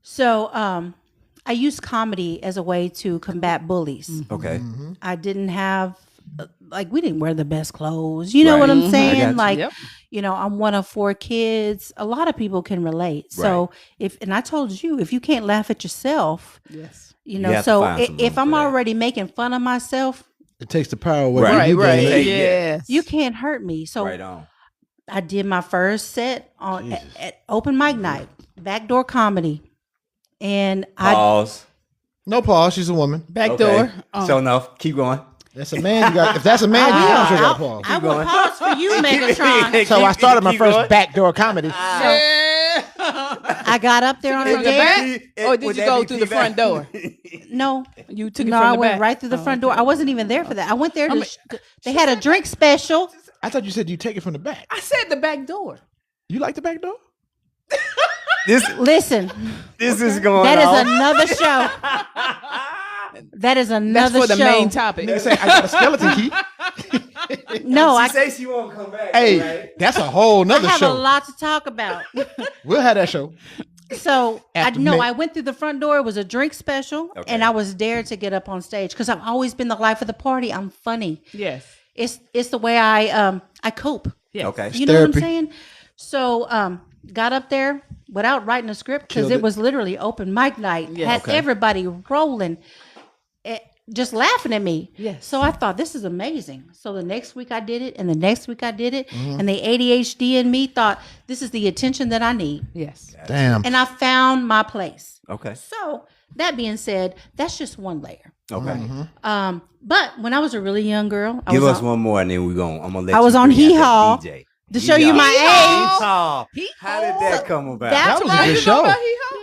So I used comedy as a way to combat bullies. Okay. I didn't have we didn't wear the best clothes. You know Right. what I'm I got saying? you. Like, Yep. you know, I'm one of 4 kids. A lot of people can relate. So and I told you, if you can't laugh at yourself, Yes. you You know, have to so find some room if I'm for that. already making fun of myself, it takes the power away. Right. from Right. you, Right. baby. Yes. you can't hurt me. So Right on. I did my first set on at open mic night, backdoor comedy. And Pause. No pause. She's a woman. Back Okay. door. So enough. Keep going. That's a man. You got. If that's a man, you don't sure got to pause. I will pause for you, Megatron. So I started my keep first going. backdoor comedy. I got up there on From the the dance. back? Or did you go through the front door? No, You took it no, from I the went back? right through the Oh, front door. I wasn't even there for that. I went there to. They had a drink special. I thought you said you take it from the back. I said the back door. You like the back door? Listen, This is going that on. is another show. That is That's another for the show. main topic. Nigga say, I got a skeleton key. No, I say she won't come back. Hey, right? that's a whole I nother have show. a lot to talk about. We'll have that show. So After I went through the front door. It was a drink special, Okay. and I was dared to get up on stage because I've always been the life of the party. I'm funny. Yes. It's the way I cope. Yes. Okay. You know what I'm Therapy. saying? So got up there without writing a script because Killed it it. was literally open mic night. Yeah. Had Okay. everybody rolling, just laughing at me. Yes. So I thought this is amazing. So the next week I did it, and the next week I did it, Mm-hmm. and the ADHD in me thought this is the attention that I need, Yes. Damn. and I found my place. Okay. So that being said, that's just one layer. Okay. But when I was a really young girl, I Give was us on, one more, and then I'm gonna let I you was on bring out Hee that Haw DJ. to show you my age. Hee-haw. How did that come about? That's That was right. a good show.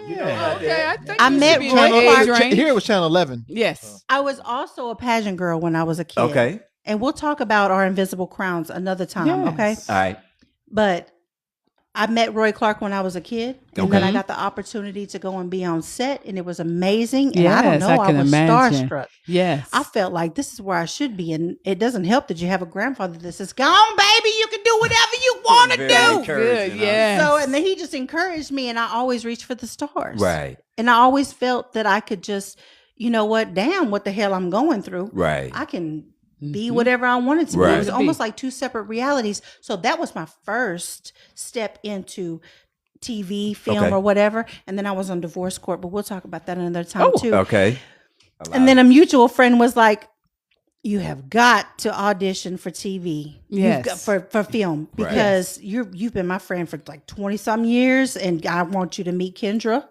Okay, I think I you met should be in Roy that Clark. age range. Here it was Channel 11. Yes. I was also a pageant girl when I was a kid. Okay. And we'll talk about our invisible crowns another time, okay? Yes. All right. But I met Roy Clark when I was a kid, and Okay. then I got the opportunity to go and be on set, and it was amazing. And I don't Yes, know, I I can was imagine. starstruck. Yes. I felt like this is where I should be, and it doesn't help that you have a grandfather that says, "Go on, baby, you can do whatever you want to Very do." encouraging, Good. huh? Yes. So, and then he just encouraged me, and I always reached for the stars. Right. And I always felt that I could just, you know what, damn, what the hell I'm going through. Right. I can be whatever I wanted to be. Right. It was almost like two separate realities. So that was my first step into TV, film, Okay. or whatever. And then I was on divorce court, but we'll talk about that another time too. Okay. And then a mutual friend was like, "You have got to audition for TV, Yes. for film, Right. because you've been my friend for like 20 some years, and I want you to meet Kendra."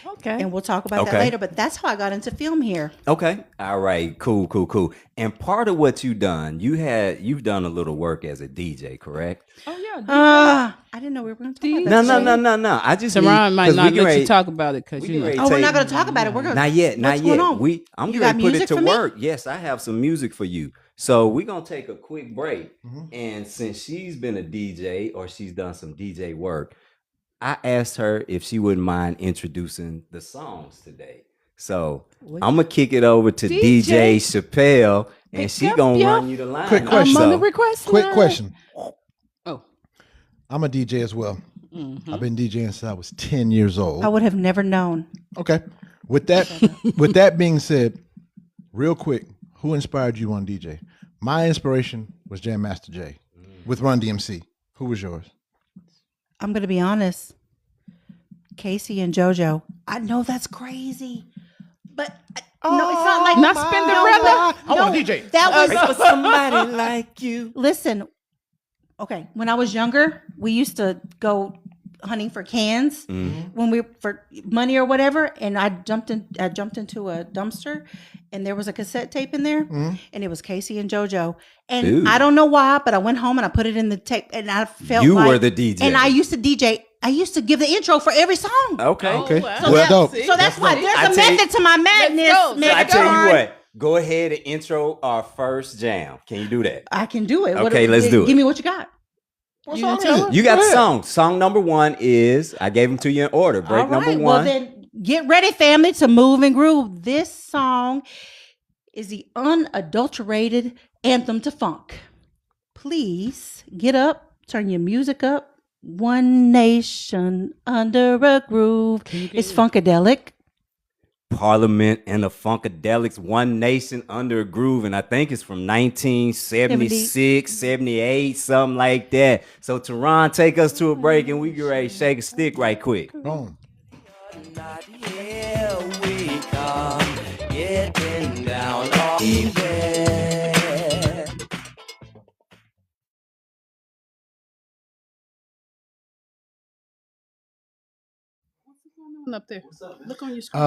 Okay. And we'll talk about that Okay. later. But that's how I got into film here. Okay. All right. Cool. And part of what you've done, you've done a little work as a DJ, correct? Oh yeah. I didn't know we were going to talk about No, that. no. I just Teron might 'cause not we get let ready- you talk about it because we you get know. ready Oh, we're take- not going to talk about it. We're going to. Not yet. What's going on? I'm You getting got ready to put music it to for me? work. Yes, I have some music for you. So we're gonna take a quick break. And since she's been a DJ or she's done some DJ work, I asked her if she wouldn't mind introducing the songs today. So I'm gonna kick it over to DJ Chapelle, and Pick she up gonna your- run you the line. Quick I'm question. on the So, request Quick line. question. Oh. I'm a DJ as well. I've been DJing since I was 10 years old. I would have never known. Okay. With that being said, real quick, who inspired you on DJ? My inspiration was Jam Master Jay with Run DMC. Who was yours? I'm going to be honest. Casey and JoJo. I know that's crazy, but no, it's not like Not Spinderella. I want a DJ. That was for somebody like you. listen. Okay, when I was younger, we used to go hunting for cans when we for money or whatever, and I jumped into a dumpster, and there was a cassette tape in there, and it was Casey and JoJo, and Ooh. I don't know why, but I went home and I put it in the tape, and I felt You like, were the DJ. and I used to DJ. I used to give the intro for every song. Okay. Okay. wow. So, Well, dope. so that's why there's I a tell you- method to my madness. go. So I tell you Megatron. what. Go ahead and intro our first jam. Can you do that? I can do it. Okay, let's do it. Give me what you got. What You song gonna is tell it? You got Go the ahead. song. Song number 1 is I gave them to you in order. Break All right. number 1. Well, then get ready, family, to move and groove. This song is the unadulterated anthem to funk. Please get up, turn your music up. One nation under a groove. It's funkadelic. Parliament and the Funkadelics, One Nation Under a Groove, and I think it's from 1976, 78, something like that. So Teron, take us to a break, and we get ready to shake a stick right quick. Boom. Here we come, getting down on even. Up there. Look on your screen.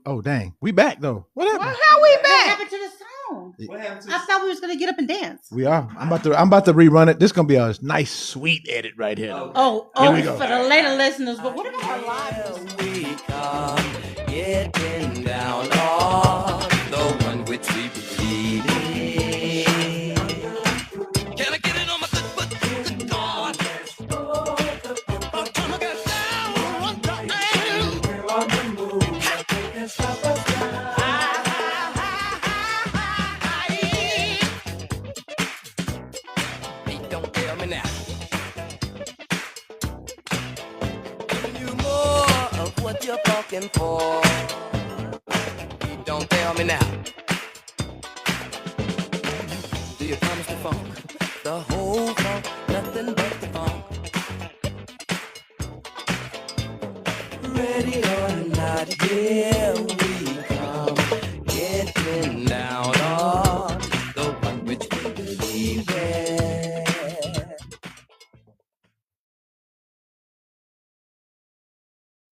Oh dang. We back though. What happened? How we back? What happened to the song? What happened to I thought we was gonna get up and dance. We are. I'm about to rerun it. This is gonna be a nice sweet edit right here. though. Oh, we go. for the later listeners. But what about our live? We come, getting down on the one which we believe in. Can I get it on my good foot? Good God. Oh, come on, get down one time. what you're fucking for. Don't tell me now. Do you promise the funk? The whole funk, nothing but the funk. Ready or not, here we come. Getting down on the one which we believe in.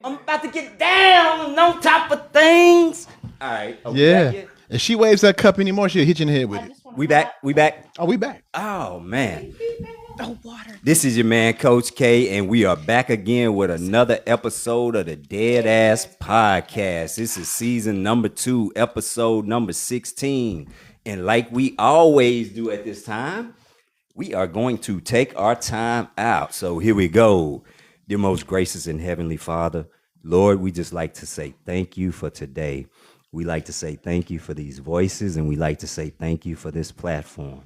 I'm about to get down on top of things. All right. Yeah. If she waves that cup anymore, she'll hit you in the head with it. We back. We back. Oh, we back. Oh, man. This is your man, Coach K, and we are back again with another episode of the Dead Ass Podcast. This is season number 2, episode number 16. And like we always do at this time, we are going to take our time out. So here we go. Dear most gracious and heavenly Father, Lord, we just like to say thank you for today. We like to say thank you for these voices, and we like to say thank you for this platform.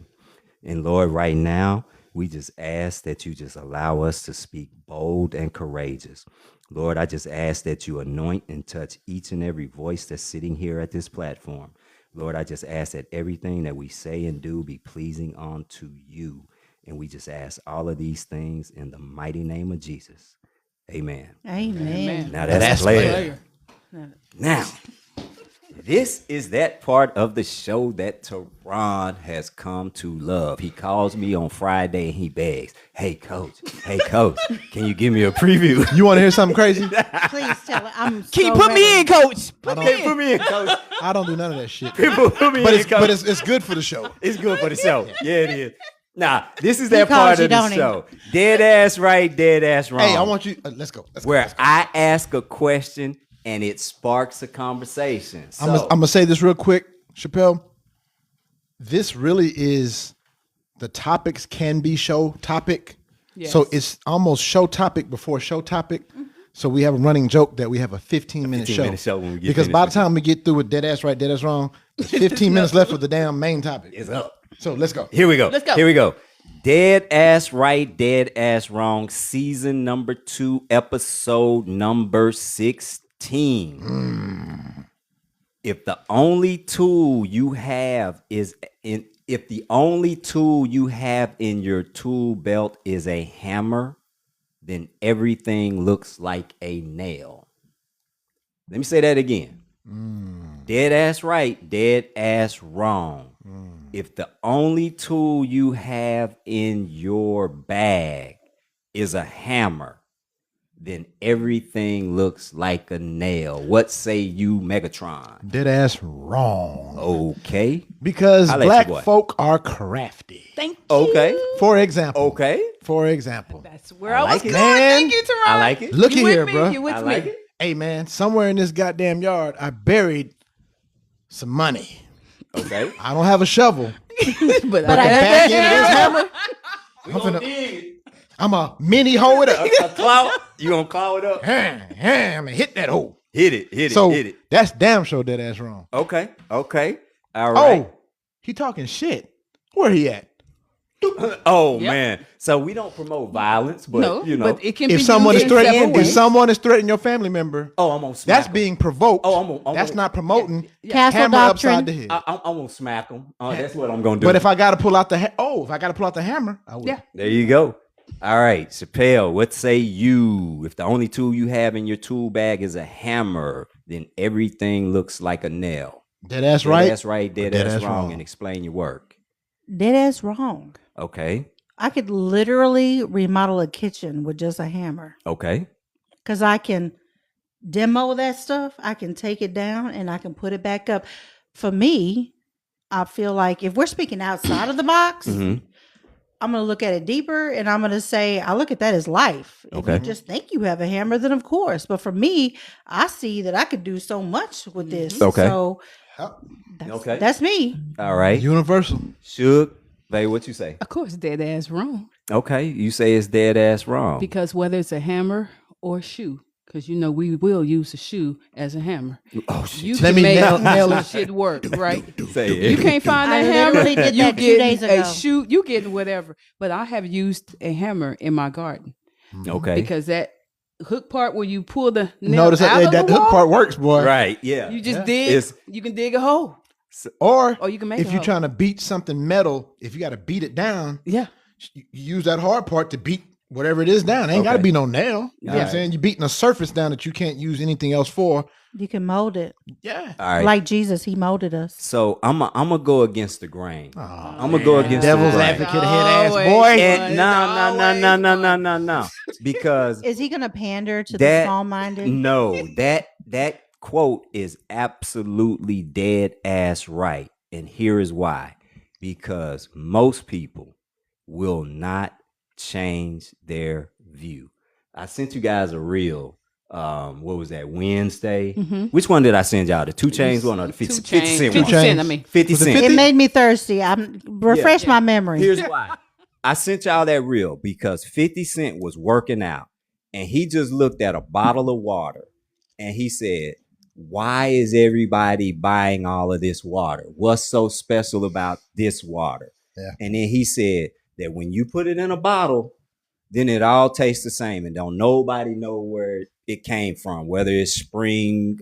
And Lord, right now, we just ask that you just allow us to speak bold and courageous. Lord, I just ask that you anoint and touch each and every voice that's sitting here at this platform. Lord, I just ask that everything that we say and do be pleasing unto you. And we just ask all of these things in the mighty name of Jesus. Amen. Amen. Now that's player. Now, this is that part of the show that Teron has come to love. He calls me on Friday and he begs, hey, coach, can you give me a preview? You want to hear something crazy? Please tell her. I'm Can you so put me in, coach? Put me in, coach. I don't do none of that shit. Put me But in, coach. it's good for the show. It's good for the show. Yeah, it is. Nah, this is that calls part you, of the don't he? show. Dead ass right, dead ass wrong. Hey, I want you. Let's go. Where I ask a question and it sparks a conversation. So, I'm gonna say this real quick, Chapelle. This really is the topics can be show topic. Yes. So it's almost show topic before show topic. So we have a running joke that we have a 15-minute 15-minute show when we get because finished by the with time we get through with dead ass right, dead ass wrong, there's 15 minutes left for the damn main topic. it's up. So let's go. Here we go. Let's go. Here we go. Dead ass right, dead ass wrong. Season number 2, episode number 16. If the only tool you have in your tool belt is a hammer, then everything looks like a nail. Let me say that again. Dead ass right, dead ass wrong. If the only tool you have in your bag is a hammer, then everything looks like a nail. What say you, Megatron? Dead ass wrong. Okay. Because I'll let black you go. folk are crafty. Thank you. Okay. For example. Okay. For example. That's where I was like it. going. Thank you, Teron. I like it. Look You here, with me? bro. You with I me? like it. Hey man, somewhere in this goddamn yard, I buried some money. Okay. I don't have a shovel. But I Back into this hammer. We I'm gonna finna- dig it. I'm a mini hoe it up. A claw? You gonna claw it up? I'm gonna hit that hole. Hit it. So Hit it. that's damn sure dead ass wrong. Okay. All right. Oh, he talking shit. Where he at? Oh Yep. man. So we don't promote violence, but no, you know. but it can be If someone is used in threatening, several if ways. someone is threatening your family member, oh, I'm gonna smack that's 'em. being provoked. Oh, I'm that's gonna- not promoting. Castle Hammer doctrine. upside the head. I'm gonna smack them. That's what I'm gonna do. But if I gotta pull out the hammer, I will. Yeah. There you go. All right, Chapelle, what say you? If the only tool you have in your tool bag is a hammer, then everything looks like a nail. Dead ass right. That's right. Dead ass wrong. And explain your work. Dead ass wrong. Okay. I could literally remodel a kitchen with just a hammer Okay. because I can demo that stuff. I can take it down and I can put it back up. For me, I feel like if we're speaking outside of the box, Mhm. I'm going to look at it deeper and I'm going to say, I look at that as life. If Okay. you just think you have a hammer, then of course. But for me, I see that I could do so much with this. Okay. So that's, Okay. that's me. All right. Universal. Suge, babe, what you say? Of course, dead ass wrong. Okay. You say it's dead ass wrong. Because whether it's a hammer or a shoe, because you know we will use a shoe as a hammer. Oh, shit. You Let can me make nail some shit work, right? Say You it. can't find I a hammer. literally did you that 2 getting days ago. a shoe. You getting whatever. But I have used a hammer in my garden Okay. because that hook part where you pull the nail Notice out that, of that the hook wall, part works, boy. Right. Yeah. you just Yeah. dig. It's- You can dig a hole. Or Or you can make if a you're hole. trying to beat something metal, if you got to beat it down, Yeah. you use that hard part to beat whatever it is down. It ain't got to Okay. be no nail. You know what I'm Alright. saying? You're beating a surface down that you can't use anything else for. You can mold it. Yeah. All right. Like Jesus, he molded us. So I'm gonna go against the grain. Oh, I'm gonna go against devil's the grain. advocate head ass Always boy. And fun. no. Because Is he going to pander to the that small-minded? no, that quote is absolutely dead ass right. And here is why. Because most people will not change their view. I sent you guys a reel. What was that? Wednesday. Which one did I send y'all? The 2 Chainz one or the 50 2 cent one? 50 cent, I mean. 50 Was it cent. 50? It made me thirsty. I'm refresh my memory. Here's why. I sent y'all that reel because 50 Cent was working out and he just looked at a bottle of water and he said, why is everybody buying all of this water? What's so special about this water? Yeah. And then he said that when you put it in a bottle, then it all tastes the same and don't nobody know where it came from, whether it's spring,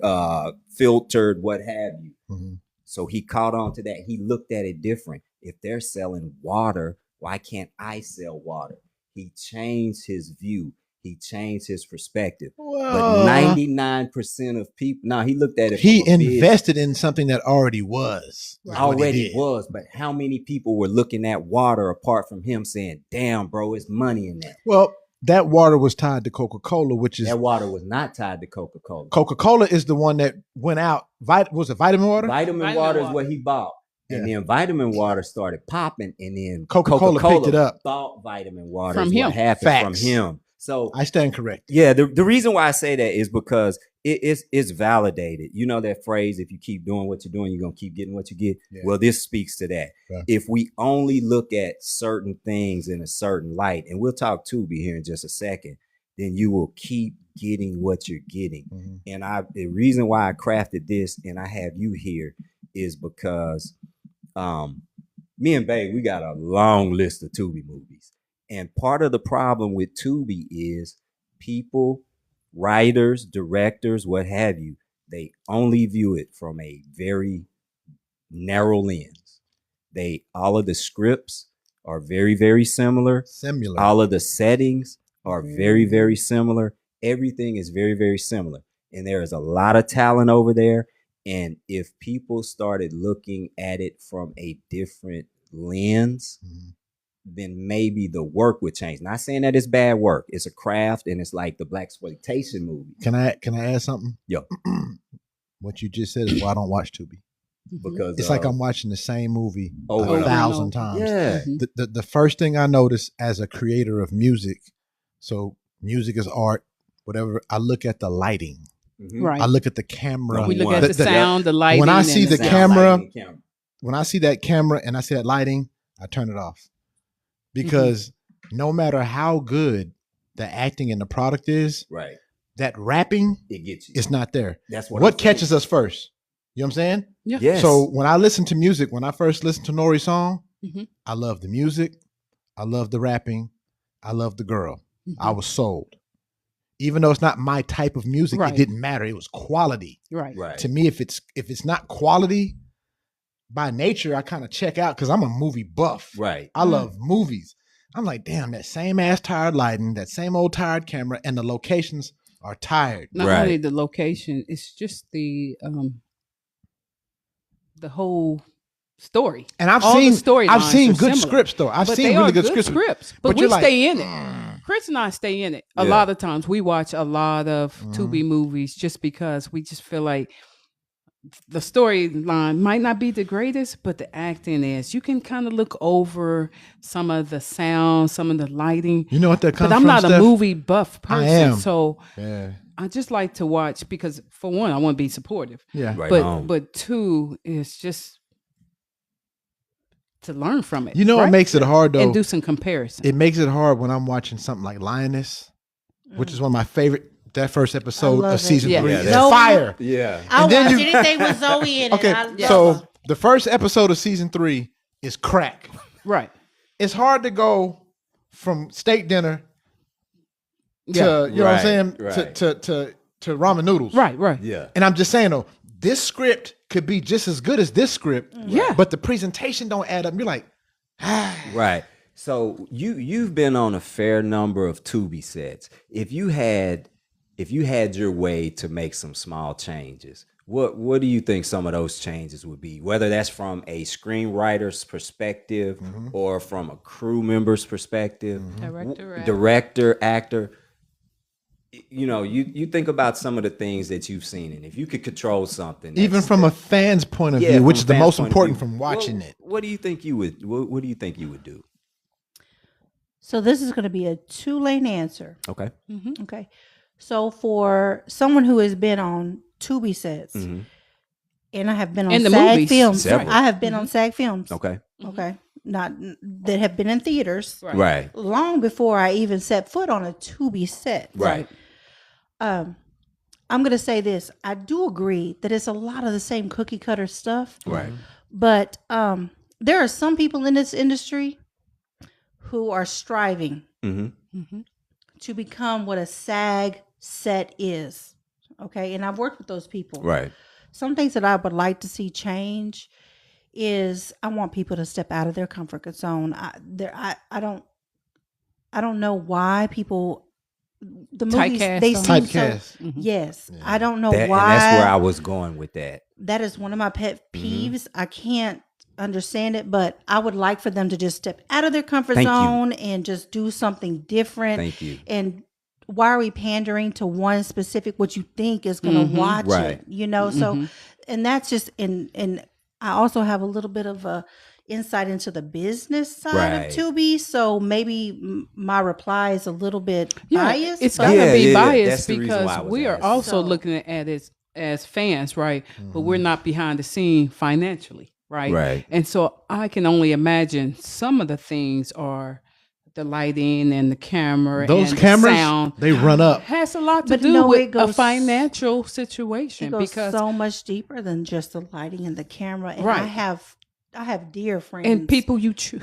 filtered, what have you. Mhm. So he caught on to that. He looked at it different. If they're selling water, why can't I sell water? He changed his view. He changed his perspective. But 99% of people, now he looked at it. He from a business- invested in something that already was. is what he already did. was. But how many people were looking at water apart from him saying, damn, bro, it's money in that? Well, that water was tied to Coca-Cola, which is That water was not tied to Coca-Cola. Coca-Cola is the one that went out. Was it vitamin water? Vitamin water is what he bought. And then vitamin water started popping, and then Coca-Cola picked it up. Bought vitamin water From is him. what happened Facts. from him. So I stand corrected. yeah, the reason why I say that is because it's validated. You know that phrase, if you keep doing what you're doing, you're gonna keep getting what you get. Yeah. Well, this speaks to that. Yeah. If we only look at certain things in a certain light, and we'll talk Tubi here in just a second, then you will keep getting what you're getting. Mm-hmm. And the reason why I crafted this and I have you here is because me and Babe, we got a long list of Tubi movies. And part of the problem with Tubi is people, writers, directors, what have you, they only view it from a very narrow lens. All of the scripts are very, very similar. Similar. All of the settings are very, very similar. Everything is very, very similar. And there is a lot of talent over there. And if people started looking at it from a different lens, then maybe the work would change. Not saying that it's bad work. It's a craft, and it's like the blaxploitation movie. Can I add something? Yo. What you just said is why I don't watch Tubi. Because It's like I'm watching the same movie over and 1,000 over. times. Yeah. The first thing I notice as a creator of music, so music is art, whatever, I look at the lighting. Mhm. Right. I look at the camera. We look One. at the sound, the lighting. When I and see the Sound, camera, lighting, camera. when I see that camera and I see that lighting, I turn it off. Because no matter how good the acting and the product is, Right. that rapping It gets you. is not there. That's What what I'm saying. catches us first? You know what I'm saying? Yeah. Yes. So when I listen to music, when I first listened to Nori's song, Mhm. I love the music, I love the rapping, I love the girl. I was sold. Even though it's not my type of music, Right. it didn't matter. It was quality. Right. right. To me, if it's not quality, by nature, I kind of check out because I'm a movie buff. Right. I love movies. I'm like, damn, that same ass tired lighting, that same old tired camera, and the locations are tired. Not Right. only the location, it's just the whole story. And I've All the seen storylines I've seen are good similar. scripts though. I've But seen they really are good scripts. But we you're like, stay in it. Chris and I stay in it. A Yeah. lot of times we watch a lot of Mm-hmm. Tubi movies just because we just feel like the storyline might not be the greatest, but the acting is. You can kind of look over some of the sound, some of the lighting. You know what that comes But I'm from, not a Steph? movie buff I person, am. so Yeah. I just like to watch because for one, I want to be supportive. Yeah. Right but on. but two is just to learn from it. You know right? what makes it hard though? and do some comparison. It makes it hard when I'm watching something like Lioness, which is one of my favorite. That first episode love of it. season Yeah. 3 Yeah, is that's- fire. Yeah. I'll And then watch you- anything with Zoe in it. Okay, I love so her. the first episode of season 3 is crack. Right. It's hard to go from steak dinner to you know what I'm saying right. to ramen noodles. Right. Yeah. And I'm just saying though, this script could be just as good as this script. Yeah. But the presentation don't add up. You're like, Right. So you've been on a fair number of Tubi sets. If you had your way to make some small changes, what do you think some of those changes would be? Whether that's from a screenwriter's perspective or from a crew member's perspective, director, actor. You know, you think about some of the things that you've seen, and if you could control something, even from a fan's point of view, which is the most important from watching it. What do you think you would? What do you think you would do? So this is going to be a 2-lane answer. Okay. Okay. So for someone who has been on Tubi sets, and I have been on In the SAG movies, films. several. I have been on SAG films. Okay. Okay. Not that have been in theaters. Right. Long before I even set foot on a Tubi set. Right. I'm going to say this. I do agree that it's a lot of the same cookie cutter stuff. Right. But there are some people in this industry who are striving to become what a SAG set is. Okay. And I've worked with those people. Right. Some things that I would like to see change is I want people to step out of their comfort zone. I don't know why people the movies Typecast they them. seem so yes. I don't know And why. that's where I was going with that. That is one of my pet peeves. I can't understand it, but I would like for them to just step out of their comfort Thank you. zone and just do something different. Thank you. And why are we pandering to one specific what you think is going to watch Right. it? You know, so and that's just and I also have a little bit of a insight into the business side Right. of Tubi, so maybe my reply is a little bit biased. It's but- got to Yeah, be yeah, biased that's the reason why I because was we are asking. also So- looking at it as fans, right? But we're not behind the scene financially, right? Right. And so I can only imagine some of the things are the lighting and the camera Those and cameras, the sound they run up. has a lot to But do no, with it goes- a financial It situation goes because so much deeper than just the lighting and the camera. And Right. I have dear friends and people you choose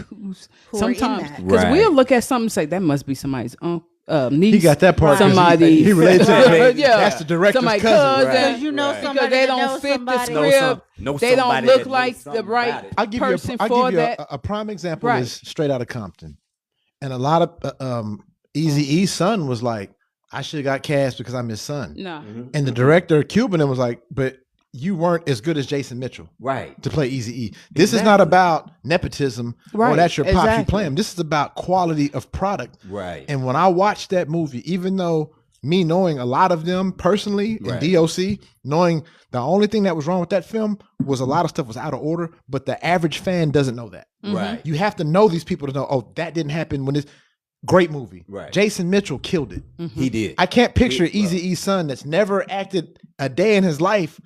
who are in sometimes that. because Right. we'll look at something and say that must be somebody's niece. He got that part. 'cause Somebody he related to that. Yeah. That's the director's Somebody cousin. cousin. Because you know Right. somebody because they that don't knows fit somebody. the script. Know They don't somebody look that knows like the something about right it. I'll give person you, for a that. prime example Right. is Straight Outta Compton. And a lot of Eazy-E's son was like, I should have got cast because I'm his son. No. And the director, Cuban, was like, but you weren't as good as Jason Mitchell Right. to play Eazy-E. This is not about nepotism or Right, that's your pops you exactly. play him. This is about quality of product. Right. And when I watched that movie, even though me knowing a lot of them personally Right. in DOC, knowing the only thing that was wrong with that film was a lot of stuff was out of order, but the average fan doesn't know that. Right. You have to know these people to know, oh, that didn't happen when this great movie. Right. Jason Mitchell killed it. He did. I can't picture Big bro. Eazy-E's son that's never acted a day in his life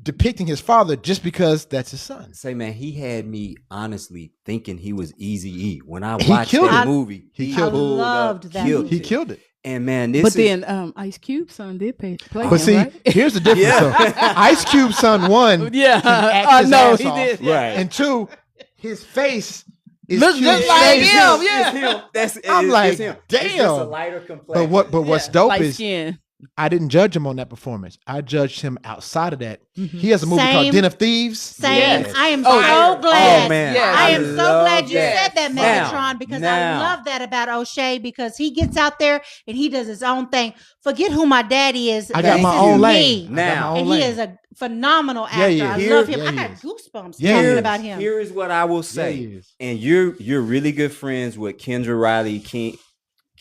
depicting his father just because that's his son. Say, man, he had me honestly thinking he was Eazy-E. When I He watched killed that it. movie, He he killed it. pulled I up, loved that killed movie. He killed it. And man, this But is then Ice Cube's son did play But him, see, right? here's the difference. Yeah. though. Ice Cube's son, one, Yeah. can act I his know, ass he off, did. right. and two, his face is Look Cube's just like face. him, It's yeah. him. That's I'm it's like, him. damn. It's just a lighter complexion. But what's dope Light is skin. I didn't judge him on that performance. I judged him outside of that. He has a movie Same. called Den of Thieves. Same. Yes. I am Oh, so yeah. glad. Oh, man. Yes. I am so love glad you that. said that, Now, Megatron, because now. I love that about O'Shea because he gets out there and he does his own thing. Forget who my daddy is. I got This my is own me. lane. I got Now. my own And lane. he is a phenomenal actor. Yeah, I he love is. him. Yeah, I he got is. goosebumps Yeah, he talking is. about him. Here is what I will Yeah, say. he is. And you're really good friends with Kendra Riley King,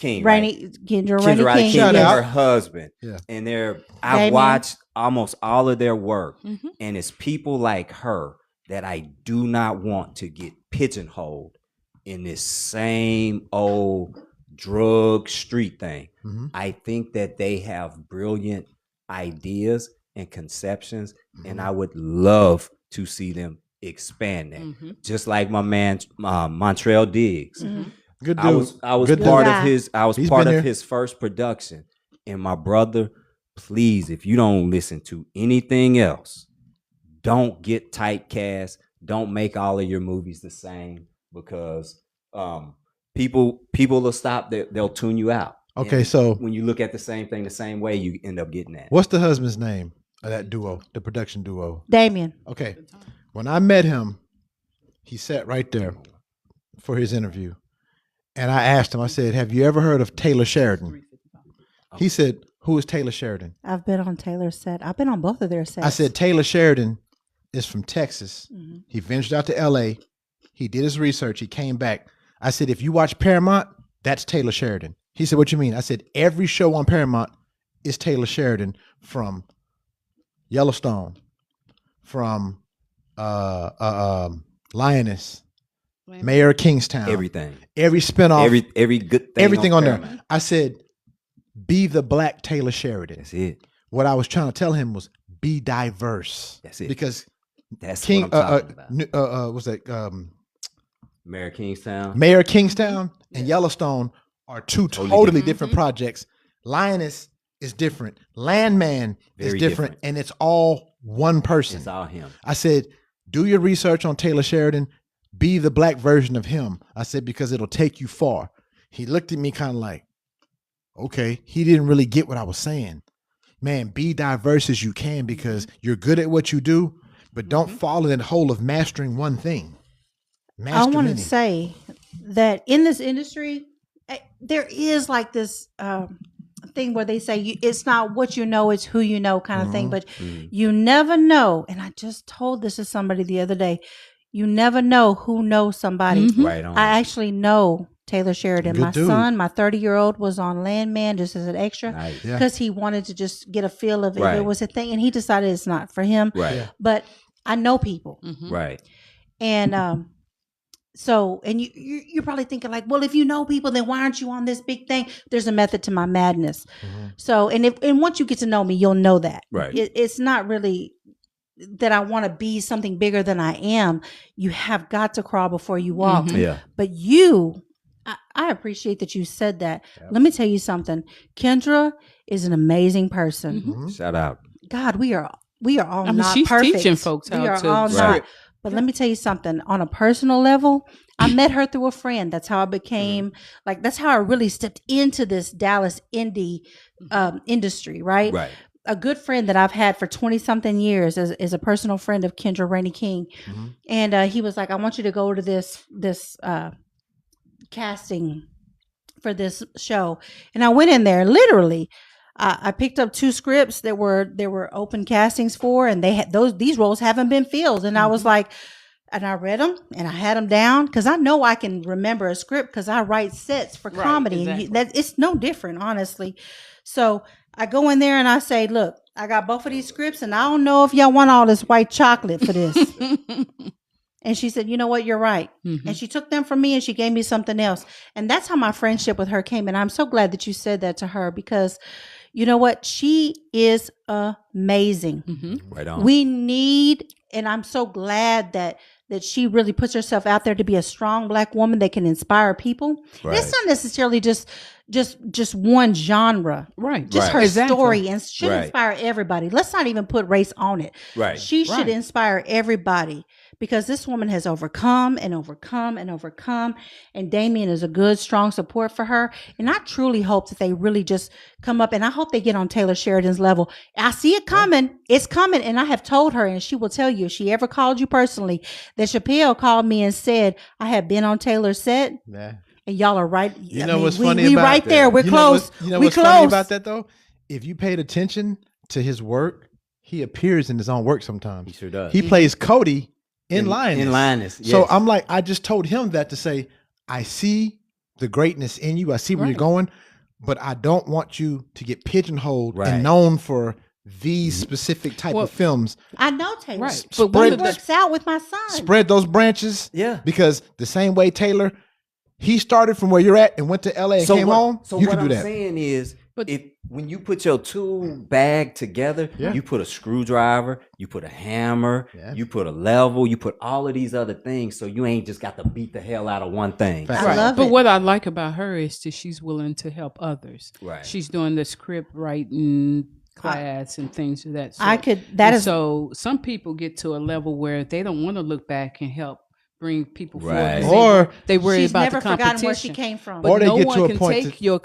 right? Rainey, Kendra Kendra Riley King. King Shout and out. her husband. Yeah. And I've Damien. watched almost all of their work. Mhm. And it's people like her that I do not want to get pigeonholed in this same old drug street thing. Mhm. I think that they have brilliant ideas and conceptions, and I would love to see them expand that. Mhm. Just like my man Montreal Diggs. Good dude. I was Good part dude. of his He's part been of here. his first production. And my brother, please, if you don't listen to anything else, don't get typecast. Don't make all of your movies the same because people will stop. They'll tune you out. Okay, And so when you look at the same thing the same way, you end up getting that. what's the husband's name of that duo, the production duo? Damien. Okay, when I met him, he sat right there for his interview, and I asked him. I said, "Have you ever heard of Taylor Sheridan?" He said, "Who is Taylor Sheridan?" I've been on Taylor's set. I've been on both of their sets. I said, "Taylor Sheridan is from Texas. He ventured out to L.A. He did his research. He came back." I said, "If you watch Paramount, that's Taylor Sheridan." He said, "What you mean?" I said, "Every show on Paramount is Taylor Sheridan, from Yellowstone, from Lioness, Mayor of Kingstown, Everything. every spinoff, Every good thing. everything on there." Paramount. I said, "Be the black Taylor Sheridan." That's it. What I was trying to tell him was be diverse. That's it. Because That's King, what I'm talking about. what's that? Mayor of Kingstown. Mayor of Kingstown and Yellowstone are two totally different projects. Lioness is different. Landman is Very different, different. and it's all one person. It's all him. I said, do your research on Taylor Sheridan. Be the black version of him. I said, because it'll take you far. He looked at me kind of like, okay. He didn't really get what I was saying. Man, be diverse as you can because you're good at what you do, but don't fall in that hole of mastering one thing. I want many. to say that in this industry, there is like this thing where they say it's not what you know, it's who you know kind of thing. But you never know. And I just told this to somebody the other day. You never know who knows somebody. Right on. I actually know Taylor Sheridan. Good My dude. son, my 30-year-old, was on Landman just as an extra Nice. Yeah. because he wanted to just get a feel of if Right. it was a thing. And he decided it's not for him. Right. Yeah. But I know people. Right. And so, and you're probably thinking like, well, if you know people, then why aren't you on this big thing? There's a method to my madness. So, and once you get to know me, you'll know that. Right. It's not really that I want to be something bigger than I am. You have got to crawl before you walk. Yeah. But I appreciate that you said that. Let me tell you something. Kendra is an amazing person. Shout out. God, we are all I mean, not she's perfect. teaching folks how we are to all script. not. But let me tell you something. On a personal level, I met her through a friend. That's how I became like. That's how I really stepped into this Dallas indie industry. Right. Right. A good friend that I've had for 20-something years is a personal friend of Kendra Rainey King, and he was like, "I want you to go to this casting for this show," and I went in there literally. I picked up 2 scripts that were open castings for, and they had these roles haven't been filled. And I was like, and I read them and I had them down because I know I can remember a script because I write sets for Right, comedy. exactly. And that it's no different, honestly. So I go in there and I say, look, I got both of these scripts, and I don't know if y'all want all this white chocolate for this. And she said, you know what? You're right. And she took them from me and she gave me something else. And that's how my friendship with her came. And I'm so glad that you said that to her because you know what? She is amazing. Right on. We need, and I'm so glad that she really puts herself out there to be a strong black woman that can inspire people. And it's Right. not necessarily just one genre. Right. Just Right. her Exactly. story and should Right. inspire everybody. Let's not even put race on it. Right. She should Right. inspire everybody because this woman has overcome and overcome and overcome. And Damien is a good, strong support for her. And I truly hope that they really just come up, and I hope they get on Taylor Sheridan's level. I see it coming. It's coming. And I have told her, and she will tell you if she ever called you personally, that Chapelle called me and said, I have been on Taylor's set. Yeah. And y'all are right. You I know mean, what's we, funny we about right that? there. We're You know close. You know we what's close. funny about that though? If you paid attention to his work, he appears in his own work sometimes. He sure does. He plays Cody in Lioness. In Lioness. So yes. I'm like, I just told him that to say, I see the greatness in you. I see where you're going, but I don't want you to get pigeonholed Right. and known for these specific type Well, of films. I know Taylor. Right. But But one it of the, works out with my son. Spread those branches. Yeah. Because the same way Taylor, he started from where you're at and went to LA and came home. So You what can do I'm that. saying is, But- if when you put your tool bag together, Yeah. you put a screwdriver, you put a hammer, Yeah. you put a level, you put all of these other things, so you ain't just got to beat the hell out of one thing. Fact. I love but it. what I like about her is that she's willing to help others. Right. She's doing the script writing class and things of that sort. I could. That And is so some people get to a level where they don't want to look back and help bring people Right. forward. Or they worry She's about never the competition. forgotten where she came from. But Or they no get one to a can point take to- your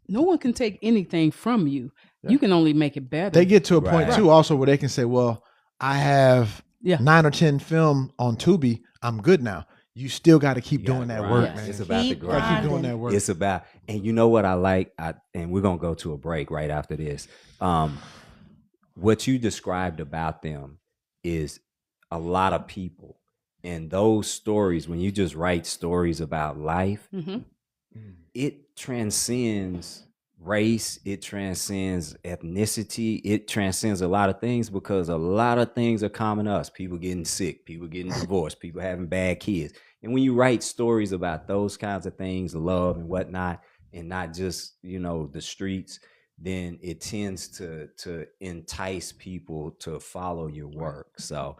no one can take anything from you. You can only make it better. they get to a point Right. too, also where they can say, "Well, I have Yeah. 9 or 10 film on Tubi. I'm good now." You still got to keep You gotta doing that grind. work, Yes. man. It's about the Keep You gotta grind. keep doing that work. It's about, and you know what I like, and we're gonna go to a break right after this. What you described about them is a lot of people, and those stories. When you just write stories about life, Mhm. it transcends race, it transcends ethnicity, it transcends a lot of things because a lot of things are common to us. People getting sick, people getting divorced, people having bad kids. And when you write stories about those kinds of things, love and whatnot, and not just, the streets, then it tends to entice people to follow your work. So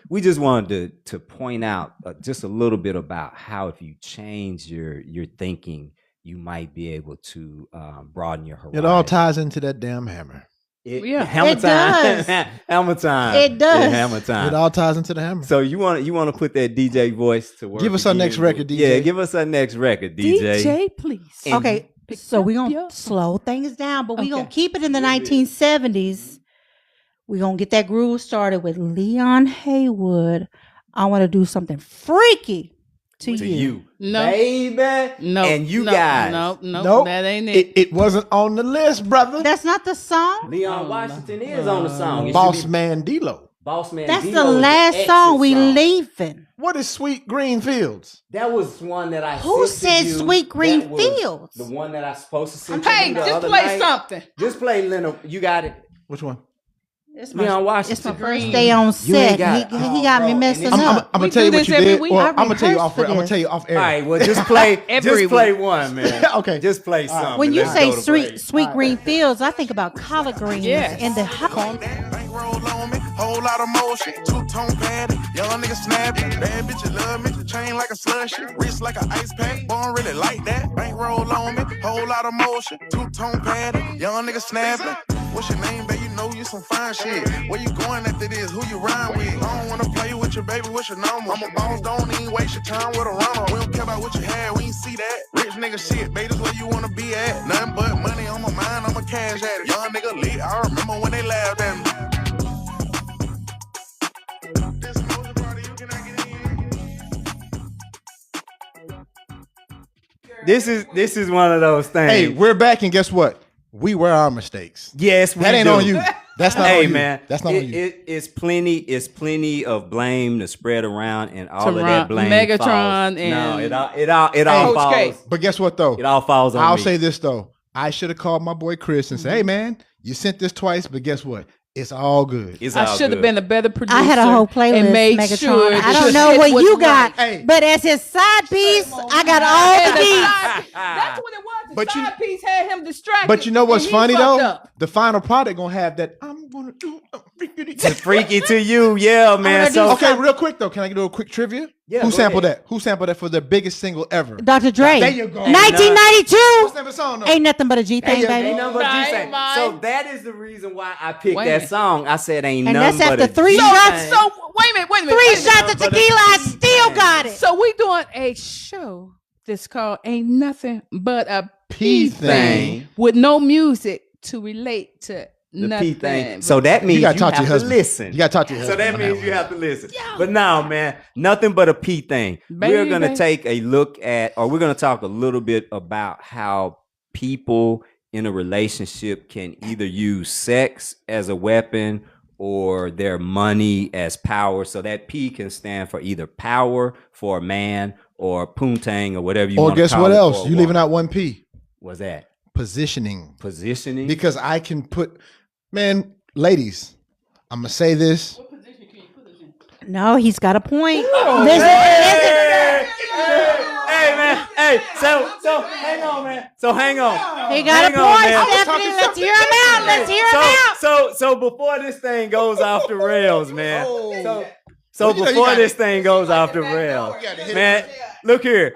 we just wanted to point out just a little bit about how if you change your thinking, you might be able to broaden your horizon. It all ties into that damn hammer. Yeah. Hammer It time. does. Hammer time. It does. Yeah, hammer time. It all ties into the hammer. So you want to put that DJ voice to work. Give us our again? next record, DJ. Yeah, give us our next record, DJ. DJ, please. And- Okay, Pick so up we're going your- to slow things down, but we're going Okay. to keep it in the 1970s. We're going to get that groove started with Leon Haywood. I want to do something freaky to you. No. baby. No. And you no, guys. No, Nope. that ain't it. It wasn't on the list, brother. That's not the song? Leon Oh, Washington no. is on the song. It should Boss be Man D-Lo. Boss Man. That's D-Lo the is last exit song we leaving. What is Sweet Green Fields? That was one that I Who sent to said you. Sweet Green That was Fields? The one that I supposed to send to Hey, you the just other play night. something. Just play Leonard. You got it. Which one? It's Leon my Washington. first day on You ain't set. got it. He Oh, got bro, me and messing it's- I'm up. gonna We tell do you what this you every did. week. Well, I I'm gonna tell you rehearsed off. I'm for gonna this. tell you off air. All right, well, just play. Every just play week. one, man. Okay. Just play something. When you Let's say go to sweet, break. sweet green fields, I think about collard greens Yes. and the hot. Bankroll on me, whole lot of motion, two-tone padded, young nigga snapping, bad bitches love me, chain like a slushy, wrist like an ice pack, born really like that. Bankroll on me, whole lot of motion, two-tone padded, young nigga snapping. What's your name, baby? You know you some fine shit. Where you going after this? Who you rhyme with? I don't wanna play with your baby. What's your number? I'm a boss, don't even waste your time with a runner. We don't care about what you had, we ain't see that. Rich nigga shit, baby, that's where you wanna be at. Nothing but money on my mind, I'm a cash at it. Young nigga lit, I remember when they laughed at me. This motion party, you cannot get in. This is one of those things. Hey, we're back, and guess what? We were our mistakes. yes, we That ain't do. on you. That's not Hey on you. man, That's not on you. It's plenty of blame to spread around, and all of Around that blame. Megatron falls. and- no, it all Coach K. falls. But guess what though? It all falls on I'll me. say this though. I should have called my boy Chris and said, "Hey man, you sent this twice, but guess what? It's all good." It's I all should have good. been a better producer. I had a whole playlist, and made Megatron. sure I that don't the know shit what was you right. got, Hey. but as his side piece, I got all And the the beats. side- That's what it was. The But you- side piece had him distracted. But you know what's and he funny fucked though? up. The final product gonna have that. I'm gonna do. It's freaky to you, yeah, man. gonna So do Okay, real quick though, can I do a quick trivia? Yeah, Who go sampled ahead. that? Who sampled that for their biggest single ever? Dr. Dre. There you go. 1992. What's that song though? Ain't nothing but a G thing, you go. baby. Ain't nothing but G Right, thing. right. So that is the reason why I picked Wait a that minute. song. I said ain't And nothing that's but after a three G shots. thing. So wait a minute. Three wait a minute. shots of tequila, I still got it. So we doing a show that's called "Ain't Nothing But a P P thing. Thing" with no music to relate to The nothing. P thing. So that means you, gotta talk to have your husband. listen. You gotta talk to your So husband that on means that you one. have to listen. But now, man, nothing but a P thing. Baby. We're gonna take a look at, or we're gonna talk a little bit about how people in a relationship can either use sex as a weapon or their money as power. So that P can stand for either power for a man or poontang or whatever you Or want to guess call what it else? for a You leaving woman. out one P. What's that? Positioning. Positioning. Because I can put, man, ladies, I'm gonna say this. No, he's got a point. Hey, man. Hey, so hang on, man. So hang on. He got Hang a on, point, man. Stephanie. Let's hear him out. Let's hear him out. So before this thing goes off the rails, man. So Well, you know you before gotta- this thing goes off the rails, gotta hit man. Look here.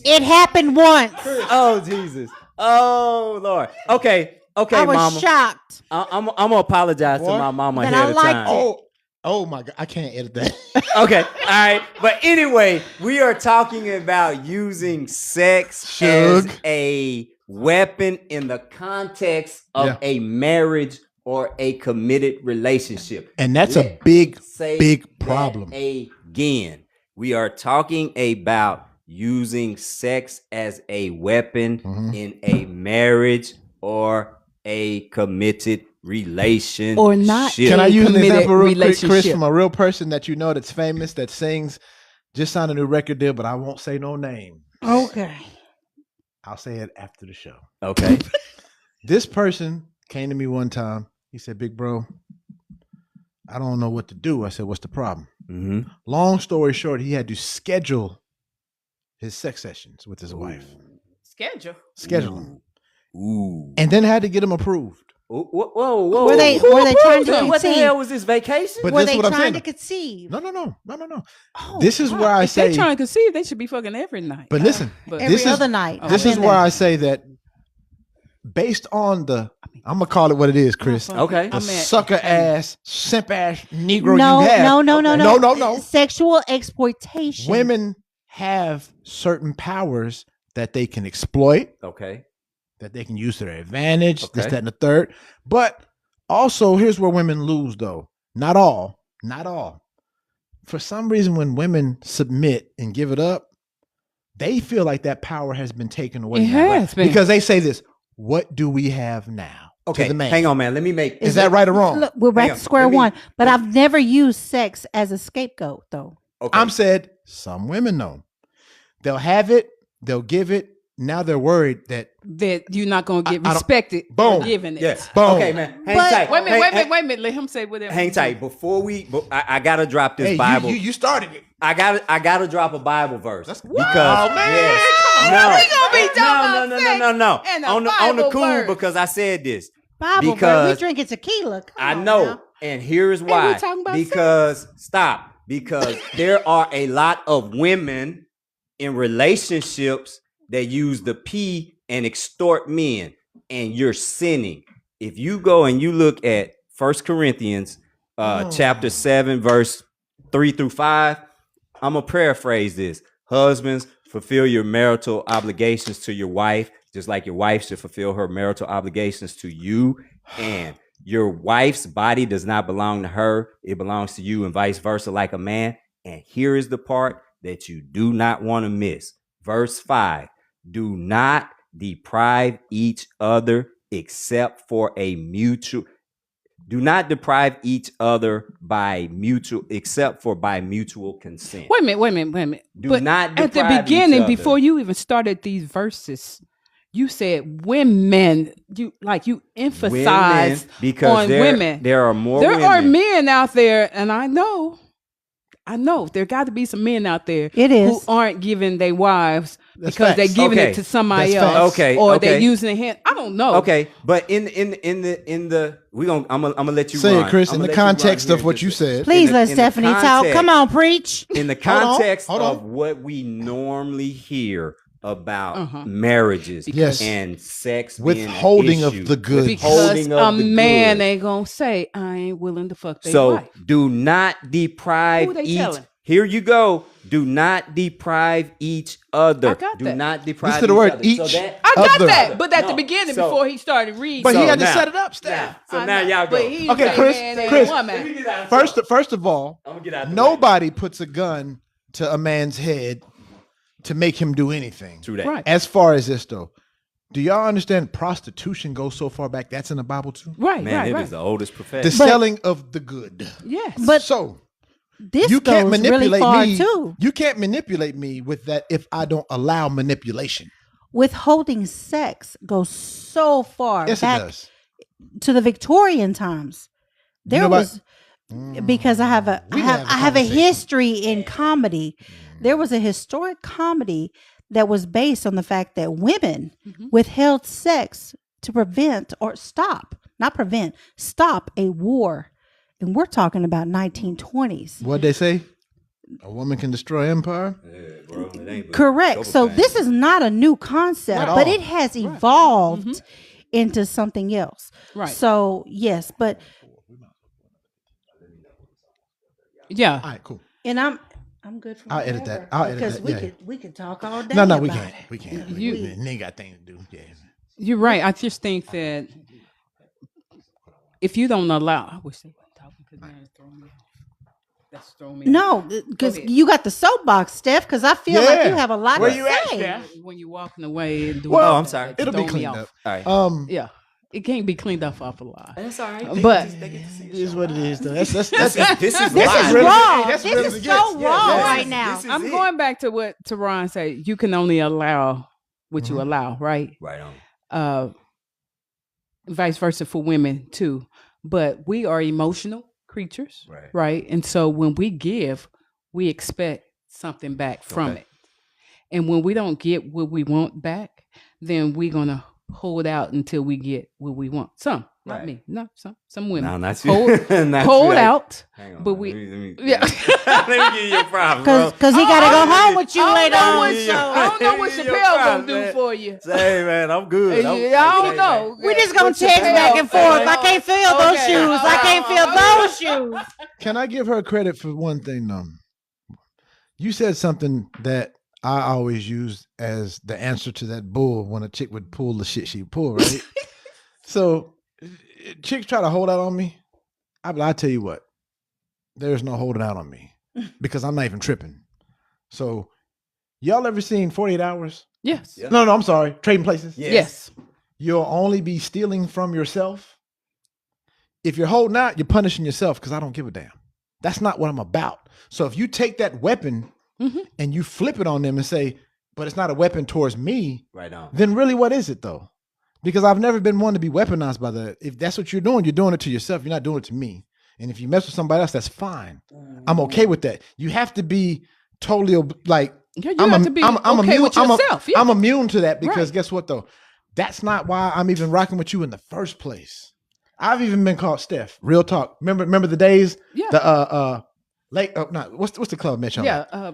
It happened once. Oh Jesus. Oh Lord. Okay, I was mama. shocked. I'm gonna apologize to What? my mama Then ahead I of liked time. it. Oh, Oh my God, I can't edit that. Okay, all right. But anyway, we are talking about using sex as a weapon in the context of a marriage or a committed relationship. And that's a big problem. Again, we are talking about using sex as a weapon in a marriage or a committed relationship. Or not. Can I use an example real quick, Chris, relationship. from a real person that you know that's famous, that sings, just signed a new record deal, but I won't say no name. Okay. I'll say it after the show. Okay. This person came to me one time. He said, "Big bro, I don't know what to do." I said, "What's the problem?" Mm-hmm. Long story short, he had to schedule his sex sessions with his wife. Schedule them. Ooh. And then had to get them approved. Whoa. Were they trying to conceive? What the hell was this vacation? But Were this is they what I'm trying saying. to conceive? No. Oh, This is where I if say. they trying to conceive, they should be fucking every night. But listen, But Every this other is night. this I've is been where there. I say that based on the, I'm gonna call it what it is, Chris. Okay. The sucker ass, simp ass Negro No, you have. no. Sexual exploitation. Women have certain powers that they can exploit, Okay. that they can use to their advantage, this, Okay. that, and the third. But also, here's where women lose, though. Not all. For some reason, when women submit and give it up, they feel like that power has been taken away. It now. has been. Because they say this, what do we have now? Okay. To the man. Hang on, man. Let me make. Is that right or wrong? Look, we're back Hang to on. square Let me- one. But I've never used sex as a scapegoat, though. Okay. I'm said some women know. They'll have it, they'll give it. Now they're worried that That you're not gonna get I don't- respected Boom. for giving it. Yes. Boom. Okay, man. Hang But- tight. Wait a minute, Hang- wait a minute. Let him say whatever. Hang tight. Before we, I gotta drop this hey, Bible. you started it. I gotta drop a Bible verse That's- because Oh, man. yes, Come on. no, We gonna be talking about sex no. and a On the Bible cool verse. because I said this. Bible, Because- we drinking tequila. Come I on know, now. and here's we why. talking about Because there are a lot of women in relationships that use the P and extort men, and you're sinning. If you go and you look at 1 Corinthians chapter 7, verse 3 through 5, I'm gonna paraphrase this. Husbands, fulfill your marital obligations to your wife, just like your wife should fulfill her marital obligations to you. And your wife's body does not belong to her, it belongs to you, and vice versa, like a man. And here is the part that you do not want to miss. Verse 5, do not deprive each other except for a mutual. Do not deprive each other by mutual consent. Wait a minute. Do But not at the deprive each beginning, other. before you even started these verses, you said women. You emphasized Women, because on there, women. there are more There women. are men out there, and I know there got to be some men out there It is. who aren't giving their wives That's because they're facts. giving Okay. it to somebody That's else, facts. Okay, or okay. they're using hand. I don't know. Okay, but in the I'm gonna let you Say run. it, Chris, I'm in gonna the let you run context here of what just you a- said. Please in the- let in the Stephanie talk. context- Come on, preach. In the Hold on, context hold on. of what we normally hear about marriages Yes. and sex, Withholding being an of issue. the goods. Because Withholding a of the man goods. ain't gonna say I ain't willing to fuck their So wife. do not deprive Who they each. telling? Here you go. Do not deprive each other. I got Do that. not deprive Listen to the each word other. each. So that, I got Other. that, but at the No, beginning, so- before he started reading, But he So had to now- set it up, Steph. so I now know, y'all go. but he Okay, ain't Chris, man, ain't Chris. woman. First of all, I'm gonna get out the way. nobody puts a gun to a man's head to make him do anything. True that. Right. As far as this though, do y'all understand prostitution goes so far back? That's in the Bible too. Right, Man, it right. is the oldest The profession. selling of the good. Yes, But So this you can't goes manipulate really far me. too. You can't manipulate me with that if I don't allow manipulation. Withholding sex goes so far Yes, it back does. to the Victorian times. There know was because I have a We didn't have a I have a conversation. history in comedy. There was a historic comedy that was based on the fact that women withheld sex to prevent or stop, not prevent, stop a war. And we're talking about 1920s. What'd they say? A woman can destroy empire. Bro, it ain't but Correct. couple So things. this is not a new concept, At but all. it has evolved into something else. Right. So yes, but Yeah. All right, cool. And I'm good for I'll edit whatever, that. I'll edit because that, yeah. we could talk all day. No, we about can't. it. We can't. You- We nigga got things to do. Yeah. You're right. I just think that if you don't allow, I wish they weren't talking because they're throwing me off. That's throwing me off. No, because Go ahead. you got the soapbox, Steph. Because I feel like Yeah. you have a lot Where to you at, say. Steph? When you're walking away and doing Well, Oh, I'm sorry. that, It'll be throw me cleaned off. up. All right. Yeah. It can't be cleaned up off a lot. That's all right. But It is what it is, though. That's this This live. is really- wrong. that's This really is the so gist. wrong Yeah, right this now. is I'm it. going back to what Teron said. You can only allow what you allow, right? Right on. Vice versa for women too. But we are emotional creatures, Right. right? And so when we give, we expect something back from Okay. it. And when we don't get what we want back, then we're gonna hold out until we get what we want. Some, not Right. me, no, some women. No, not you. Hold, Not hold you. out. Hang on. But let we- me, Yeah. let me give you your problems, bro. Because he got to go home with you I later don't know on. what, Yeah. I don't know what Your Chappelle gonna problem, do man. for you. Say, man, I'm good. I don't know. We just gonna What text Chappelle- back and forth. I can't feel those Okay. shoes. I can't feel those shoes. Can I give her credit for one thing, though? You said something that I always use as the answer to that bull when a chick would pull the shit she pull, right? So chicks try to hold out on me. I tell you what, there's no holding out on me because I'm not even tripping. So y'all ever seen 48 Hours? Yes. Yeah. No, I'm sorry. Trading Places? Yes. You'll only be stealing from yourself. If you're holding out, you're punishing yourself because I don't give a damn. That's not what I'm about. So if you take that weapon and you flip it on them and say, but it's not a weapon towards me, Right on. then really what is it though? Because I've never been one to be weaponized by that. If that's what you're doing it to yourself. You're not doing it to me. And if you mess with somebody else, that's fine. I'm okay with that. You have to be totally like, Yeah, you have to be okay immune, with yourself. Yeah. I'm immune to that because Right. guess what though? That's not why I'm even rocking with you in the first place. I've even been called Steph. Real talk. Remember the days? Yeah. The Lake. What's the club I met you on? Yeah.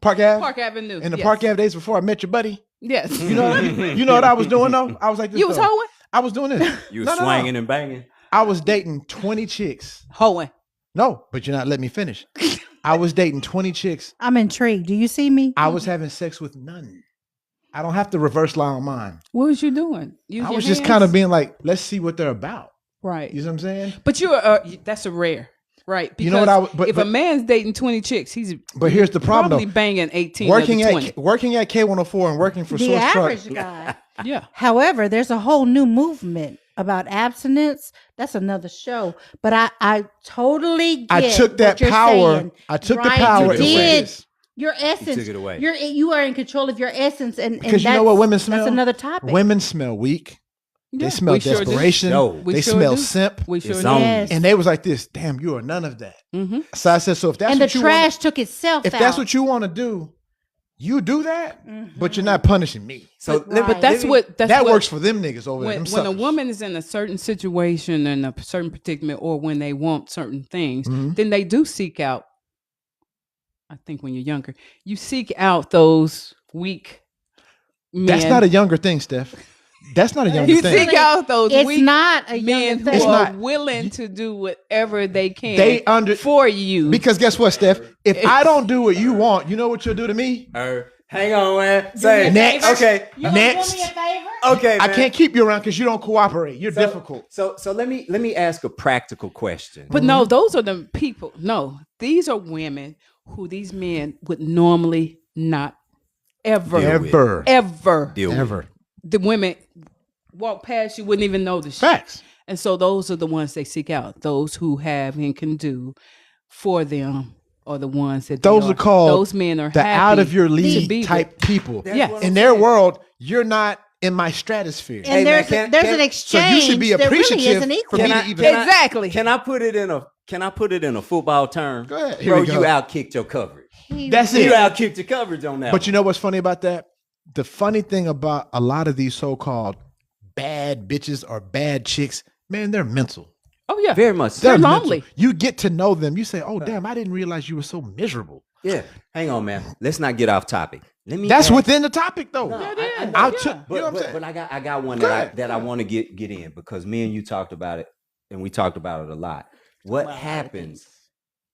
Park Ave. Park Avenue. In the yes. Park Ave days before I met your buddy. Yes. You know what I was doing though? I was like this. You was though. hoeing? I was doing this. You No, was no, no. swinging and banging. I was dating 20 chicks. Hoeing. No, but you're not letting me finish. I was dating 20 chicks. I'm intrigued. Do you see me? I was having sex with none. I don't have to reverse lie on mine. What was you doing? Use I your was just hands? kind of being like, let's see what they're about. right. You know what I'm saying? But that's a rare, right? Because You know what if a man's dating 20 chicks, he's But here's the problem probably though. banging 18 Working of the at 20. working at K104 and working for The Source Truck. average guy. Yeah. However, there's a whole new movement about abstinence. That's another show. But I totally get I took that what you're power. saying. I took the Right, power. You Took it away. did. Yes. Your essence. took it away. You are in control of your essence, and Because you know what women smell? That's another topic. Women smell weak. Yeah, They smell we sure do. desperation. Yo, We they sure smell do. simp. We sure It's do. on. Yes. And they was like this, damn, you are none of that. Mhm. So I said, so if that's and the what you trash want, took itself if out. that's what you want to do, you do that, but you're not punishing me. So Right. But that's what that works for them niggas over there. when, Them when a suckers. woman is in a certain situation and a certain predicament, or when they want certain things, Mhm. then they do seek out. I think when you're younger, you seek out those weak men. That's not a younger thing, Steph. That's not a younger you thing. seek out those it's weak not a men young who thing. It's are not. willing to do whatever they can For for you. Because guess what, Steph? If I don't do what you want, you know what you'll do to me? hang on, man. Say Next. Okay. You Next. Do me a favor? Okay. I man. can't keep you around because you don't cooperate. You're difficult. So let me ask a practical question. But no, those are the people. No, these are women who these men would normally not ever, Deal with. ever. Deal with. Ever. The women walk past you, wouldn't even know the shit. Facts. And so those are the ones they seek out. Those who have and can do for them are the ones that Those are called those men are the happy out of your to league be type people. That's Yeah. what In I'm their saying. world, you're not in my stratosphere. And Hey, man, there's can- there's can- an so exchange. you should be that really appreciative isn't for equal. me Can to I- even. can I- Exactly. Can I put it in a football term? Go ahead. Here Bro, we go. you outkicked your coverage. That's You it. outkicked your coverage on that. But you know what's funny about that? The funny thing about a lot of these so-called bad bitches or bad chicks, man, they're mental. Oh yeah, very much. They're mental. lonely. You get to know them. You say, "Oh, damn, I didn't realize you were so miserable." Yeah. Hang on, man. Let's not get off topic. Let me. That's ask- within the topic, though. No, Yeah, it is. I Yeah. took. You know what I'm saying? But I got one Go that ahead. I want to get in because me and you talked about it, and we talked about it a lot. What happens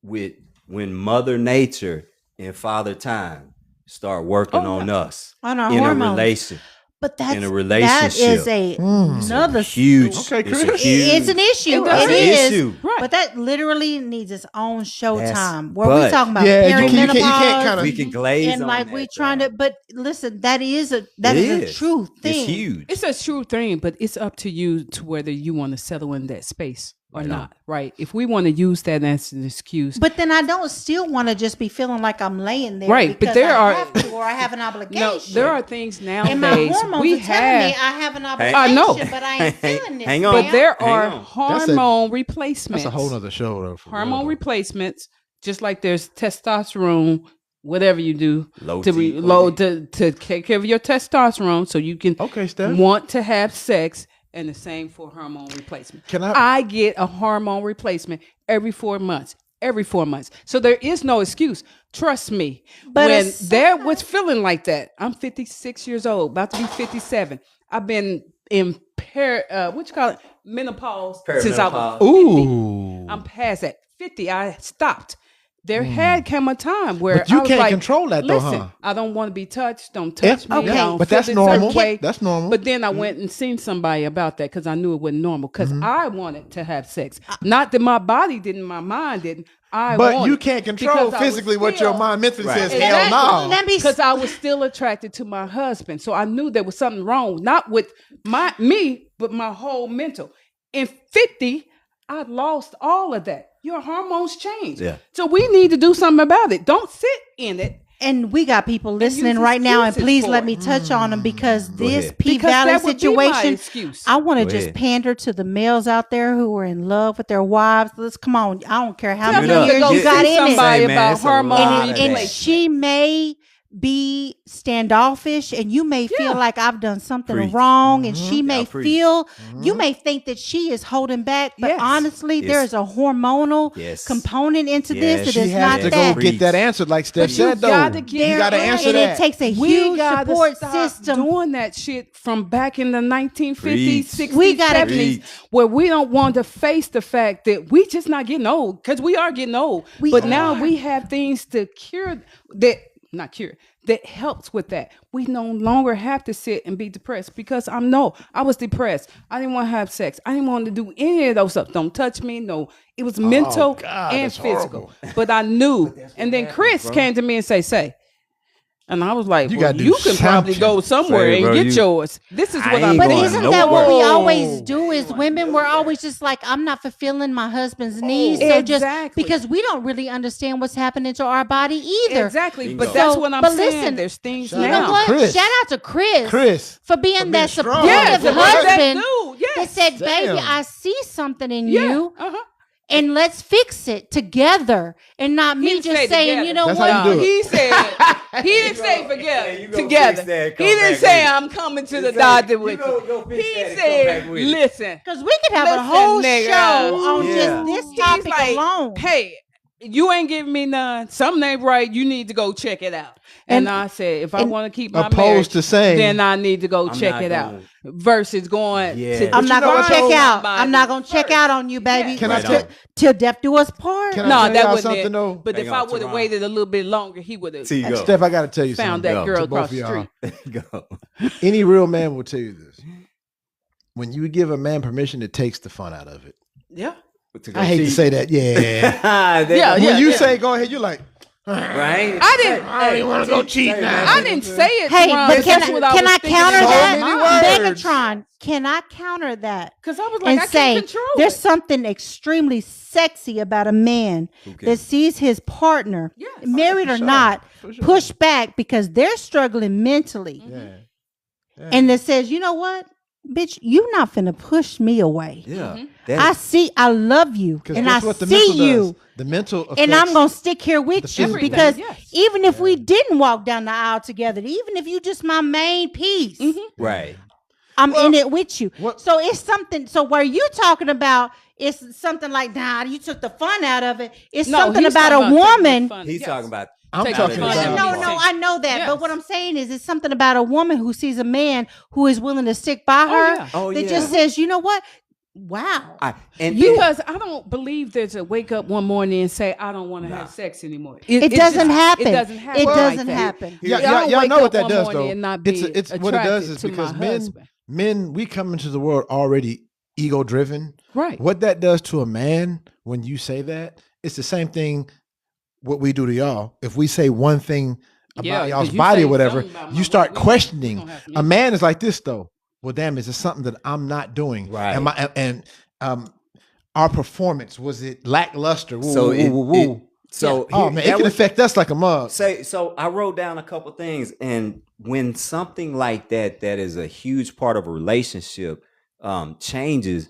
with when Mother Nature and Father Time start working on us On our in hormones. a relation. But that's In a that is relationship. another Huge. Okay, it's Chris. a huge. It's an issue. It does. It It's an is. issue. Right. But that literally needs its own showtime. Where but- we talking about Yeah, you perimenopause can't kinda- We can glaze and on like that, we trying though. to. But listen, that is a It a true thing. It's huge. It's a true thing, but it's up to you to whether you want to settle in that space or not, right? If we want to use that as an excuse, But then I don't still want to just be feeling like I'm laying there, Right, but because there I are- have to, or I have an obligation. no, there are things and my nowadays hormones we are telling me have, I have an obligation, I know. but I ain't feeling this. Hang on. but now. there Hang are on. hormone replacements. That's a whole nother show, though. for hormone real. replacements, just like there's testosterone, whatever you do Low to T, to take care of your testosterone, so you can Okay, Steph. want to have sex, and the same for hormone replacement. Can I- get a hormone replacement every 4 months. Every 4 months. So there is no excuse. Trust me. But when it's- there was feeling like that, I'm 56 years old, about to be 57. I've been in what you call it? Menopause since I was Perimenopause. 50. Ooh. I'm past that. 50, I stopped. There had come a time where But you I was can't like, control that, though, listen, huh? I don't want to be touched. Don't touch me. Okay. I don't But feel that's this certain normal. way. That's normal. But then I went and seen somebody about that because I knew it wasn't normal. Because I wanted to have sex. Not that my body didn't, my mind didn't. But wanted you can't control because I was physically what your still- mind mentally Right. says. Exactly. Hell no. Let me because I was still attracted to my husband. So I knew there was something wrong, not with me, but my whole mental. In 50, I lost all of that. Your hormones change. Yeah. So we need to do something about it. Don't sit in it. And we got people listening use right now, and excuses please for let it. me touch on them because this ahead. P Because Valley that would be my situation, excuse. I want to Go just ahead. pander to the males out there who are in love with their wives. Let's come on. I don't care how Tell many it up. years go you Get- got see in it. somebody Say, man, about it's a hormone lot of And replacement. she may be standoffish, and you may feel Yeah. like I've done something Preach. wrong, and she may Yeah, preach. feel you may think that she is holding back, but Yes. honestly, Yes. there is a hormonal Yes. component into Yes. this that She is has not to that. go get that answered, like Steph But you said, though. gotta get- You got to There- answer and that. it takes a We huge gotta support stop system. doing that shit from back in the 1950s, Preach. 60s, We gotta 70s, Preach. where we don't want to face the fact that we just not getting old, because we are getting old. We but are. now we have things to cure that, not cure, that helps with that. We no longer have to sit and be depressed, because I was depressed. I didn't want to have sex. I didn't want to do any of those stuff. Don't touch me. No, it was mental God, and that's physical. horrible. But I knew. And then Chris came to me and say. And I was like, You well, gotta do you can probably something. go somewhere Say, and bro, get you- yours. This is I what ain't I'm But going doing. isn't nowhere. that what we always Whoa. do as women? We're always just like, I'm not fulfilling my husband's needs. So just Exactly. because we don't really understand what's happening to our body either. Exactly. Bingo. But that's So- what I'm but saying. listen, There's things Shout You now. know what? Chris. Shout out to Chris. Chris. For being being that strong. supportive Yes, that husband dude, yes. that said, baby, Damn. I see something in Yeah. you. Uh-huh. And let's fix it together, and not me He just said saying, together. you know That's what? how you do it. He said he didn't say You forget gonna together. fix that, He come didn't back say with it. I'm coming to the say, doctor you with go you. fix that He and come said, back with it. listen. Because we could have a Listen, whole nigga. show on Yeah. just this He's topic like, alone. hey, you ain't giving me none. Something ain't right. You need to go check it out. And I said, if I want to keep my opposed marriage, to saying, then I need to go I'm check not it out. gonna- Versus going, Yeah. to But I'm you not know gonna what, check though? out. I'm not gonna check out on you, baby. Yeah. Can I Right tell- on. Till death do us part. Can I No, tell that y'all wasn't something, it. though? But Hang if on, I would have Teron. waited a little bit longer, he would have Here you go. Steph, I got to tell you found something. that Go. girl to both across of the y'all. street. Go. Any real man will tell you this. When you give a man permission, it takes the fun out of it. Yeah. I hate to say that. Yeah. Yeah, When you yeah. say go ahead, you're like, right? I didn't want to go cheat now. I didn't say it. Hey, Teron. but can That's I, what can was I thinking counter in my that? many words. Megatron, can I counter that? Because I was like, And I say can't control there's it. something extremely sexy about a man that sees his partner, Yes. married or sure. not, For sure. push back because they're struggling mentally, Yeah. and that says, you know what, bitch, you not finna push me away. Yeah. I love you, Because and I guess what the mental see you. does? The mental And I'm affects- gonna stick here with the you physical. because Yes. even if we didn't walk down the aisle together, even if you just my main piece, Right. I'm in it with you. what- So it's something. So where you talking about, it's something like, nah, you took the fun out of it. It's No, something he's about talking a taking the woman. fun. He's Yes. talking about. I'm Take talking the fun about. out No, of no, it. I know that. Yes. But what I'm saying is, it's something about a woman who sees a man who is willing to stick by her. yeah. Oh, that yeah. just says, you know what? Wow. Because I don't believe there's a wake up one morning and say I don't want to have sex anymore. It doesn't happen. It doesn't happen. It like doesn't that. happen. Y'all know what that does though. And not be It's what it does is attracted to because my husband. men we come into the world already ego driven. Right. What that does to a man when you say that, it's the same thing what we do to y'all. If we say one thing about y'all's body or whatever, you start questioning. A man is like this though. Well, damn, is it something that I'm not doing? Right. Our performance, was it lackluster? Woo, So woo, woo, woo. So Oh man, it can affect us like a mug. So I wrote down a couple things, and when something like that is a huge part of a relationship changes,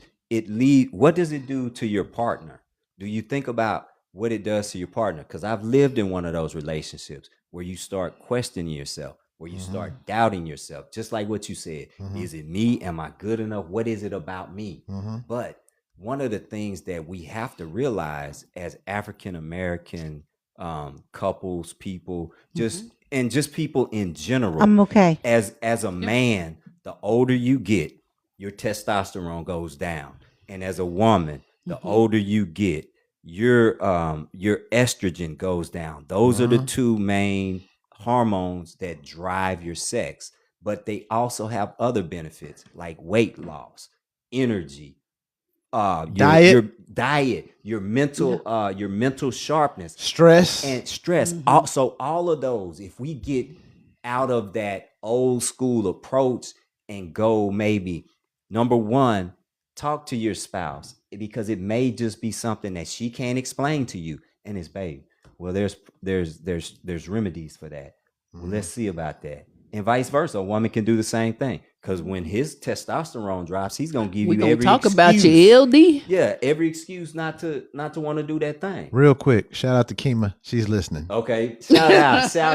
what does it do to your partner? Do you think about what it does to your partner? Because I've lived in one of those relationships where you start questioning yourself, where you start doubting yourself, just like what you said. Is it me? Am I good enough? What is it about me? But one of the things that we have to realize as African American couples, people, just people in general. I'm okay. As a man, the older you get, your testosterone goes down, and as a woman, the older you get, your estrogen goes down. Those are the two main hormones that drive your sex, but they also have other benefits like weight loss, energy, your mental sharpness, stress. Also, all of those, if we get out of that old school approach and go, maybe number one, talk to your spouse, because it may just be something that she can't explain to you, and it's, babe, well, there's remedies for that. Well, let's see about that. And vice versa, a woman can do the same thing, because when his testosterone drops, he's gonna give you every talk excuse. about your LD. Yeah, every excuse not to want to do that thing. Real quick, shout out to Kima. She's listening. Okay, shout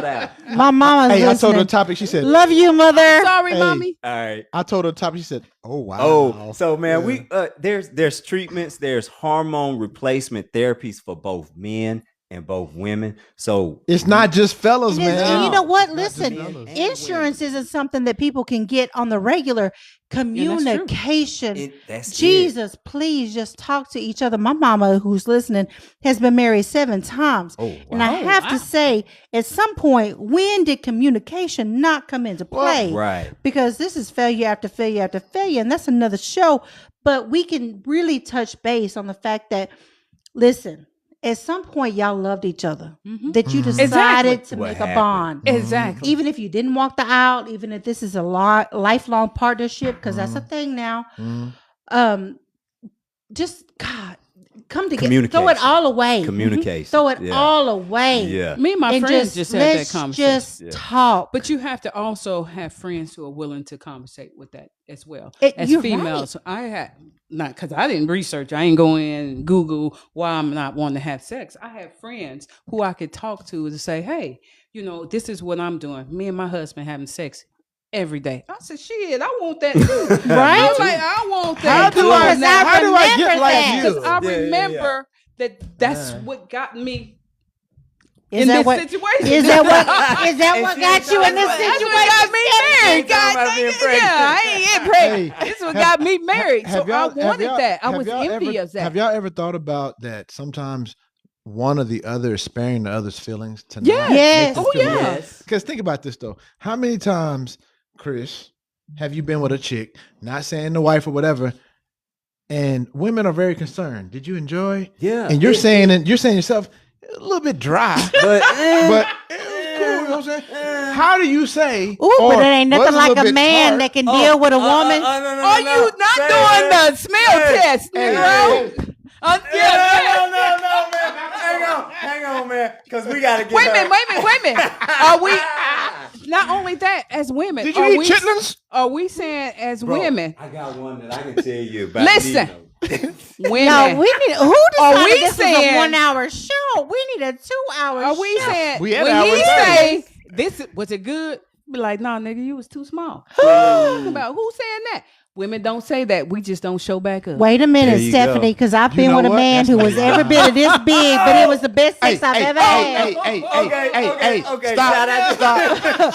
out. My mama's Hey, listening. I told her the topic. She said, "Love you, mother." Sorry, Hey. mommy. All right. I told her the topic. She said, "Oh wow." Oh, so man, we there's treatments, there's hormone replacement therapies for both men and both women. So it's not just fellas, It is- man. and you know what? It's not just Listen, fellas. insurance isn't something that people can get on the regular. Communication. That's Jesus, please just talk to each other. My mama, who's listening, has been married 7 times. Oh, wow. And I have to say, at some point, when did communication not come into play? Right. Because this is failure after failure after failure, and that's another show. But we can really touch base on the fact that, listen, at some point, y'all loved each other. That you decided to What make happened? a bond. Exactly. Even if you didn't walk the aisle, even if this is a lifelong partnership, because that's a thing now. Just God, come together, throw it all away. Communication. Throw it Yeah. all away. Yeah. Me and my And friends just had that let's conversation. just talk. But you have to also have friends who are willing to conversate with that as well. As You're females, I had not, because I didn't research. I ain't go in and Google why I'm not wanting to have sex. I have friends who I could talk to say, "Hey, this is what I'm doing. Me and my husband having sex every day." I said, "Shit, I want that too." Right? I'm like, I want How that. do too. I Now, how do I get remember like that. you? because I remember that's what got me Is in that this what? situation. Is that what got you in this That's what situation? got me married. God about being dang it. Yeah, I ain't get pregnant. Hey, This is what got me married. So I have wanted y'all- that. I have was y'all envious ever, of that. Have y'all ever thought about that? Sometimes one or the other is sparing the other's feelings to Yes. not Yes. make them Oh, feel yeah. bad. Because think about this though. How many times, Chris, have you been with a chick, not saying the wife or whatever, and women are very concerned? Did you enjoy? Yeah. And you're saying yourself a little bit dry, But but it was cool. You know what I'm saying? How do you say? Ooh, or but it ain't was nothing like little a bit man tart? that can deal with a woman. Are you not doing the smell test, Hey, Negro? hey, No, hang on, man. Because we gotta get Wait a minute. Are we not only that as women? Did you are eat we, chitlins? Are we saying as women? I got one that I can tell you about. Listen. Women. No, we need. Who Are decided we this was saying- a 1-hour show? We need a 2-hour. Are we show. saying We had when an he hour and say this was it good? Be like, no, nigga, you was too small. What are you talking about? Who's saying that? Women don't say that. We just don't show back up. Wait a There minute, you Stephanie, go. because I've You been know with a what? man That's who not was even every bit of this big, but it was the best sex I've ever had. Okay. Stop. Shout out to-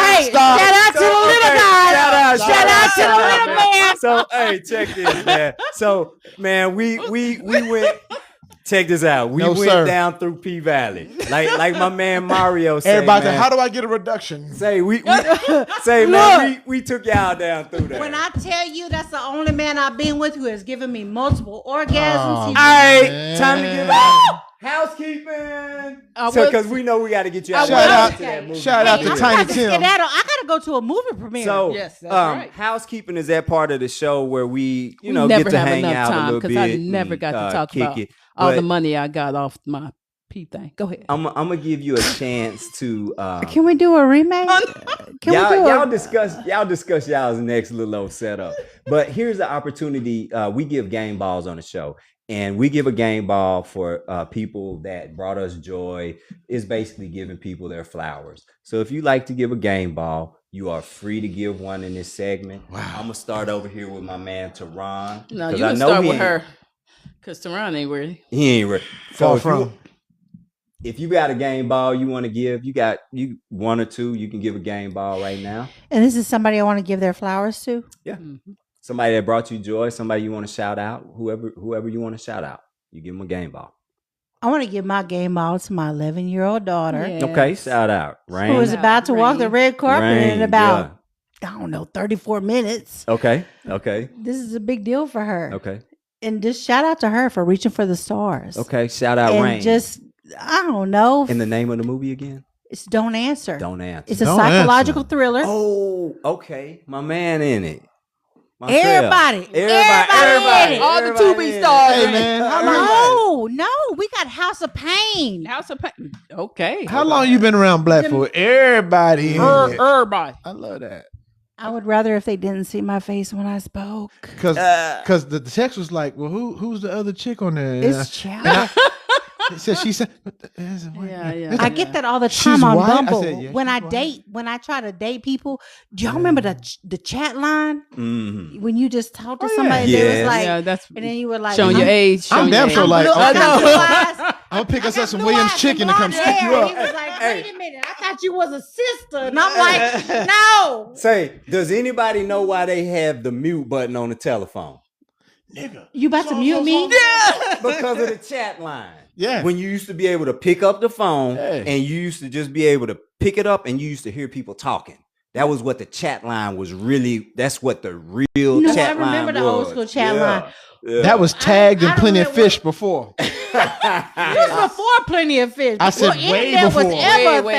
Hey, Stop. shout out to the little guy. Shout out to the little man. So hey, check this, man. So man, we went. Check this out. We No, went sir. down through P Valley, like my man Mario said. Everybody said, man. how do I get a reduction? Say we say man, we took y'all down through there. When I tell you that's the only man I've been with who has given me multiple orgasms. Oh, He's- All right, Man. time to give out housekeeping. Because we know we got to get you out. Shout out- to that movie. shout out Hey, to I'm Tiny about to Tim. skedaddle. I gotta go to a movie premiere. So, Yes, that's right. housekeeping is that part of the show where we, We get never to have hang enough out a time little bit. I never got to talk kick about it. all the But money I got off my P thing. Go ahead. I'm gonna give you a chance to. Can we do a remake? Can we do y'all a discuss y'all's next little old setup. But here's the opportunity. We give game balls on the show, and we give a game ball for people that brought us joy. Is basically giving people their flowers. So if you like to give a game ball, you are free to give one in this segment. Wow. I'm gonna start over here with my man Teron. No, 'cause you I can know start he with ain't- her. Because Teron ain't ready. He ain't ready. Far So from. if you got a game ball you want to give, you one or two, you can give a game ball right now. And this is somebody I want to give their flowers to. Yeah. Somebody that brought you joy, somebody you want to shout out, whoever you want to shout out, you give them a game ball. I want to give my game ball to my 11-year-old daughter, Yeah. Okay, Yes. shout out. Rain. who is about to walk the Rain. red carpet in Rain, about, I don't know, 34 minutes. Okay. This is a big deal for her. Okay. And just shout out to her for reaching for the stars. Okay. Shout out And Rain. just, I don't know. In the name of the movie again? It's Don't Answer. Don't answer. It's a Don't psychological Answer. thriller. Oh, okay. My man in it. Everybody in Everybody. it. All the Everybody Tubi in it. stars. Hey, in it. man, how long, No, we got House of Pain. House of Pain. Okay. how long you been around Black for? Everybody. in it. Everybody. I love that. I would rather if they didn't see my face when I spoke. Because the text was like, well, who's the other chick on there? It's Chapelle. She said, Yeah. I get that all the She's time on white? I Bumble. said, yeah, when she's I white. date, when I try to date people, do y'all remember the chat line Mhm. when you just talk to Oh, yeah. somebody? They Yes. was like, Yeah, that's and then you were like, showing your age. I'm showing damn your sure age. like, blue- I okay, got blue eyes. I'm gonna pick us I up some got Williams blue eyes chicken to come blonde stick you hair. up. He was like, Hey. wait a minute, I thought you was a sister, and I'm like, no. Say, does anybody know why they have the mute button on the telephone? You about to mute me? Because of the chat line. Yeah. When you used to be able to pick up the phone Yeah. and you used to just be able to pick it up and you used to hear people talking. That was what the chat line was really. That's what the real No, chat I line remember the old was. school chat line. Yeah. That was tagged I in don't Plenty of remember Fish before. It was before Plenty of Fish. I said Before way internet was before. ever a Wait,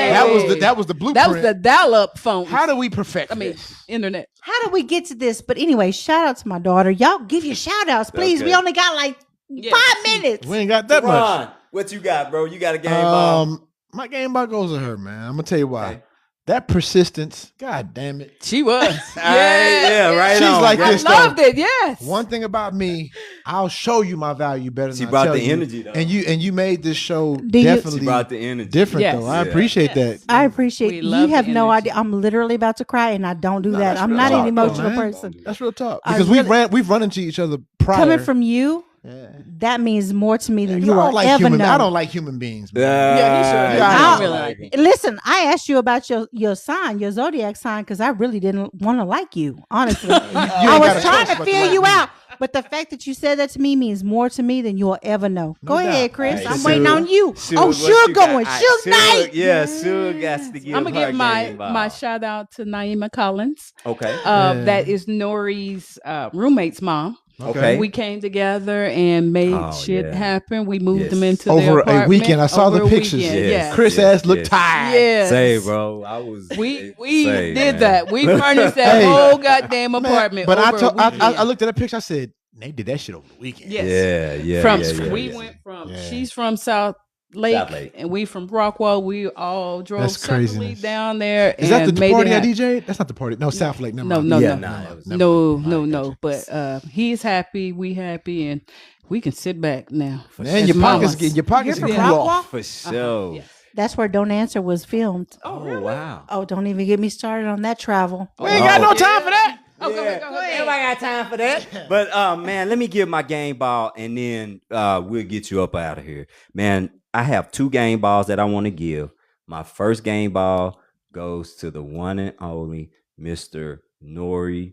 thing. That was the blueprint. That was the dial-up phone. How do we perfect I mean, this? internet. How did we get to this? But anyway, shout out to my daughter. Y'all give your shout outs, please. Okay. We only got like 5 minutes. We ain't got that much. Ron, what you got, bro? You got a game ball? My game ball goes to her, man. I'm gonna tell you why. Okay. That persistence, god damn it. She was. Yeah, right She's on, like bro. I this, though. loved it. Yes. One thing about me, I'll show you my value better than She I brought tell the you. energy, though. And you made this show you- definitely She brought the energy. different Yes. though. I Yeah. appreciate Yes. that. I appreciate We you. love Have the no energy. idea. I'm literally about to cry, and I don't do that. that's I'm real not talk, an emotional though, man. person. That's real talk. I Because really- we've run into each other prior. Coming from you, Yeah. that means more to me than 'Cause you I will don't like ever human. know. I don't like human beings. Man. Yeah, he sure does. Yeah, I I don't don't really like like it. Listen, I asked you about your sign, your zodiac sign, because I really didn't want to like you, honestly. I ain't got was a trying choice to but to feel like you me. out. But the fact that you said that to me means more to me than you'll ever know. No Go ahead, doubt. Chris. Hey, I'm Suge. waiting on you. Suge, Oh, what Suge you got? going. All right, Suge Knight. Yeah, Suge got to give I'm gonna give her my game ball. my shout out to Naima Collins. Okay. That is Nori's roommate's mom. Okay. We came together and made Oh, shit yeah. happen. We moved Yes. them into their Over a apartment. weekend, I saw the Over a pictures. weekend, Yes. Yeah. Chris ass looked yes. tired. Yes. Say, bro, I was. We Say, did man. that. We furnished that Hey. whole goddamn Man, apartment. but over a I weekend. looked at that picture. I said, they did that shit over the weekend. Yes. Yeah. From yeah. went from Yeah. she's from South Lake, South Lake. and we from Rockwell. We all drove That's separately craziness. down there. Is that and the made party it I happen. DJ? That's not the party. No, South Lake. Never No, mind. no, Yeah, no. nah, it was- No. But he's happy, we happy, and we can sit back now. Man, As your pockets mamas. get You're from cool Rockwell? off. For sure. Yes. That's where Don't Answer was filmed. Oh, wow. Oh, don't even get me started on that travel. We ain't got no time for that. Oh, go ahead. Everybody got time for that. But man, let me give my game ball and then we'll get you up out of here. Man, I have 2 game balls that I want to give. My first game ball goes to the one and only Mr. Nori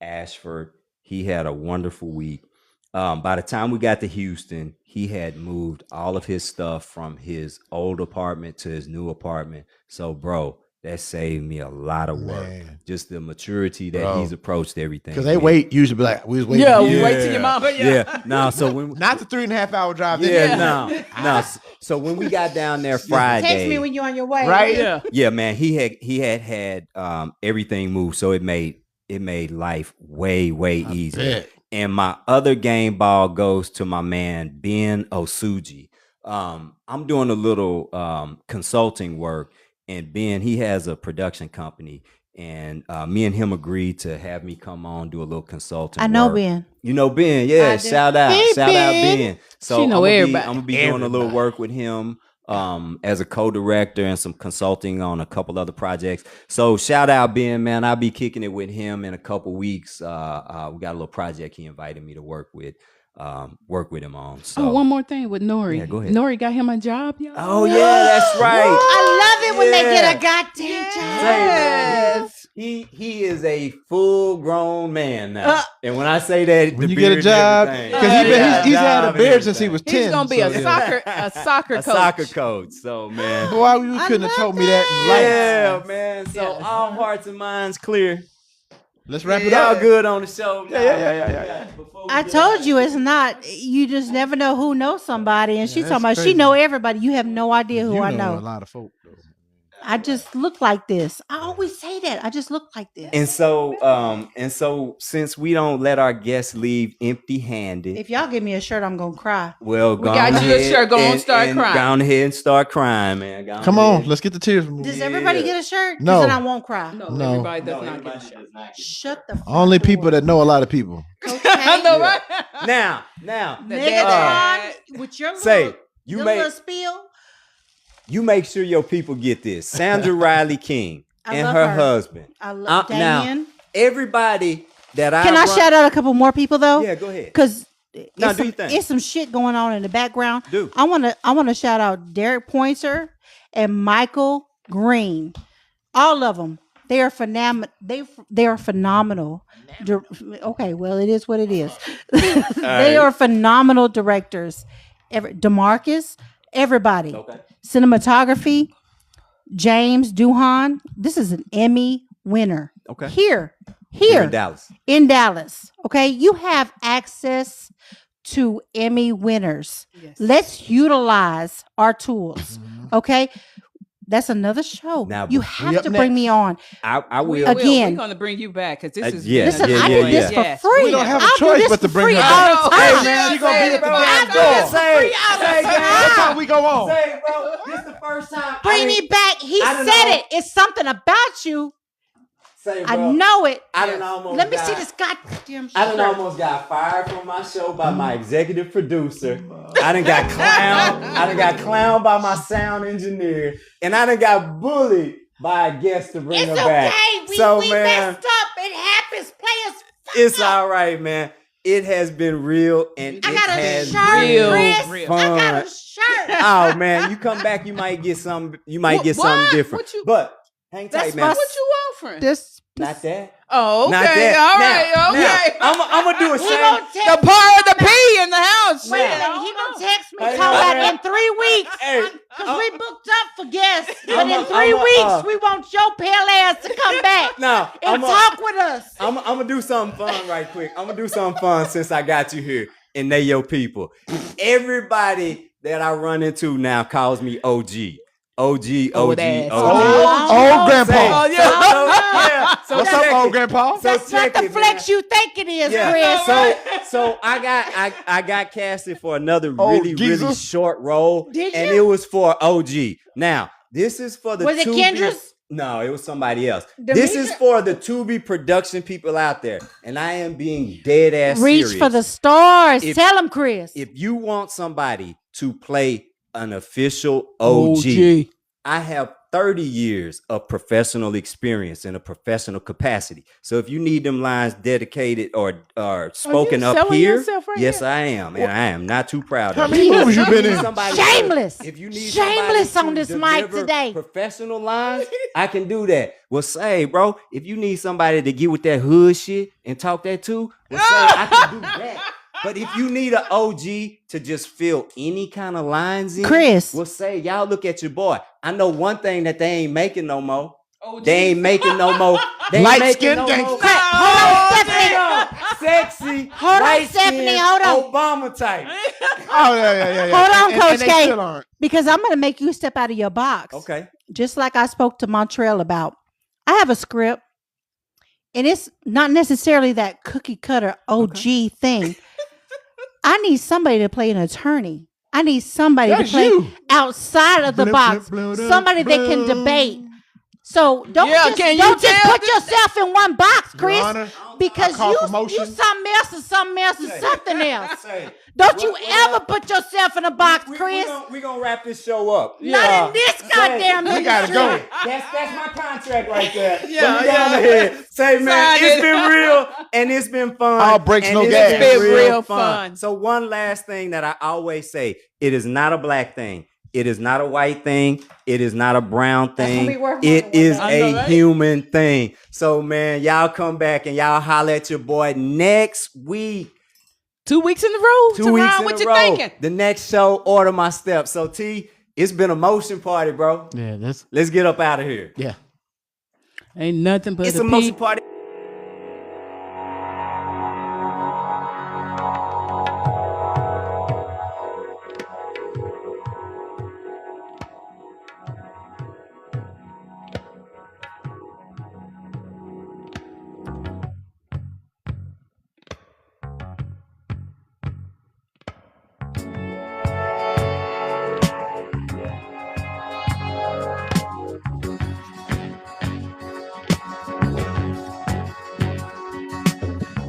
Ashford. He had a wonderful week. By the time we got to Houston, he had moved all of his stuff from his old apartment to his new apartment. So, bro, that saved me a lot of work. Man. Just the maturity that he's approached everything. Because they wait, usually be like, we was waiting. Yeah, for you. wait till your mama. Yeah. No, so when Not the 3.5 hour drive. no. So when we got down there Friday, Text me when you're on your way. Right? Yeah. yeah, man, he had everything moved, so it made life way easier. bet. And my other game ball goes to my man Ben Osuji. I'm doing a little consulting work, and Ben, he has a production company, and me and him agreed to have me come on do a little consulting. I know work. Ben. You know Ben, yeah. I do. Shout out, Hey, shout out Ben. Ben. So She know I'm everybody. gonna be doing a little work with him as a co-director and some consulting on a couple other projects. So shout out Ben, man. I'll be kicking it with him in a couple weeks. We got a little project he invited me to work with him on. So Oh, one more thing with Nori. Yeah, go ahead. Nori got him a job, y'all. Oh yeah, that's right. I love it when they get a Yeah. goddamn job. Yes. He is a full grown man now. And when I say that, When the you get a beard and job, everything. because he's had a Job and beard since he everything. was 10. He's gonna be so, a yeah. soccer a coach. soccer coach. So man. Boy, you couldn't have told me that in life. Yeah, man. So all hearts and minds clear. Let's wrap it Y'all up. good on the show? Yeah. Before we I get told out you of it's not. You just never know who knows somebody, and she's that's talking about she crazy. know everybody. You have no idea who You I a know. lot of folk. Though. I just look like this. I always say that. I just look like this. And so since we don't let our guests leave empty-handed, If y'all give me a shirt, I'm gonna cry. well, We got you a shirt. Go on, start crying. Go on ahead and start crying, man. Go Come ahead. on, let's get the tears removed. Does everybody get a shirt? 'Cause No. then I won't cry. No, No. everybody does No, not everybody get a shirt. does not get Shut the. Only front people door. that know a lot of people. Okay. I know, right? Now, Megatron with your say little, you your make little spiel. you make sure your people get this. Sandra Riley King I and love her her. husband. I love Now, Damien. everybody that Can I run- shout out a couple more people though? Yeah, go ahead. Because No, do your thing. it's some shit going on in the background. Do. I want to shout out Derek Pointer and Michael Green. All of them. They are phenomenal. They are phenomenal. Okay, well, it is what it is. They are phenomenal directors. DeMarcus, everybody. Okay. Cinematography, James Duhan. This is an Emmy winner. Okay. Here in Dallas. in Dallas. Okay, you have access to Emmy winners. Yes. Let's utilize our tools. Okay, that's another show. Now, You we have up to bring me on. I will. Again. We're gonna bring you back because this is Yeah, Listen, yeah, I yeah, did this yeah. for free. We don't have a I'll do choice this but to for bring free her all back. the Hey, time. man, she gonna be at the I'll damn do door. this for free all the What time. time we go on? Say, bro, this is the first time. Bring me back. He I don't said know. it. It's something about you. Say, I bro, know it. I done almost Let me got- see this goddamn I done shirt. almost got fired from my show by my executive producer. I done got clowned. I done got clowned by my sound engineer, and I done got bullied by a guest to bring It's her back. okay. We so, we man, messed up. It happens. Players. it's all right, man. It has been real, and I it got a has shirt, real, Chris. real. I got fun. a shirt. Oh man, you come back, you might get some. You might get something What? different. What you- But hang tight, That's man. my- What you offering? This. Not that. Oh, okay. Not that. All Now, right. Okay. I'm gonna do a He same. gonna the text part of the P in the house. Wait a Shit, I minute. don't He know. gonna text me Hey, talking about hey, in 3 weeks. Hey, Because we booked up for guests. But I'm in a- 3 I'm a- weeks, we want your pale ass to come back No, and talk with us. I'm gonna do something fun right quick. I'm gonna do something fun since I got you here, and they your people. Everybody that I run into now calls me OG. OG, Old OG, ass. OG. Old grandpa. Oh, yeah. So What's check up, old it. grandpa? So That's not check the it, flex man. you think it is, Yeah. Chris. So I got casted for another Oh, really geezer. short role, Did and you? it was for OG. Now this is for the Was it Tubi- Kendra's? No, it was somebody else. This is Demetria? for the Tubi production people out there, and I am being dead ass Reach serious. for the stars. If- Tell him, Chris. If you want somebody to play an official OG, I have 30 years of professional experience in a professional capacity. So if you need them lines dedicated or spoken up selling here, yourself right yes, here? I am. And I am not too proud How of many it. movies you been in? Shameless. If you need Shameless somebody on to this mic deliver today. professional lines, I can do that. Well, say, bro, if you need somebody to get with that hood shit and talk that too, well, say, I can do that. But if you need an OG to just fill any kind of lines in, Chris. well, say, y'all look at your boy. I know one thing that they ain't making no more. They ain't making no more. They ain't Light making skin no gangster. more. Hold on, Stephanie. Sexy, Hold on, light Stephanie, skin, hold on. Obama type. Oh yeah. Hold on, And Coach they K. still aren't. Because I'm going to make you step out of your box. Okay. Just like I spoke to Montreal about. I have a script, and it's not necessarily that cookie cutter OG thing. I need somebody to play an attorney. I need somebody That's to play you. outside of the Blip, box. blip, blip, Somebody that can blip. debate. So don't Yeah, can you just tell put yourself in one box, Your Chris, Honor, because I call for you motion. something else and something else and something else. Say, Don't you what- ever put yourself in a box, Chris. We're gonna wrap this show up. Not in this goddamn we gotta go. industry. That's my contract right there. Yeah, Let me go on ahead. Say, man, Sign it's it. been real and it's been fun. All breaks, and no it's gas. been Been real fun. So one last thing that I always say, it is not a black thing. It is not a white thing. It is not a brown That's gonna be thing. worth more It than is $1. I know, a right? human thing. So, man, y'all come back and y'all holler at your boy next week. 2 weeks in a row. 2 weeks in What a you row. thinking? The next show, Order My Steps. So, T, it's been a motion party, bro. Yeah, Let's get up out of here. yeah. Ain't nothing but It's a a motion peep. party.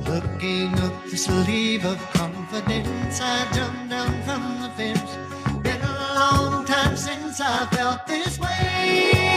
Looking up the sleeve of confidence, I jumped down from the fence. Been a long time since I felt this way.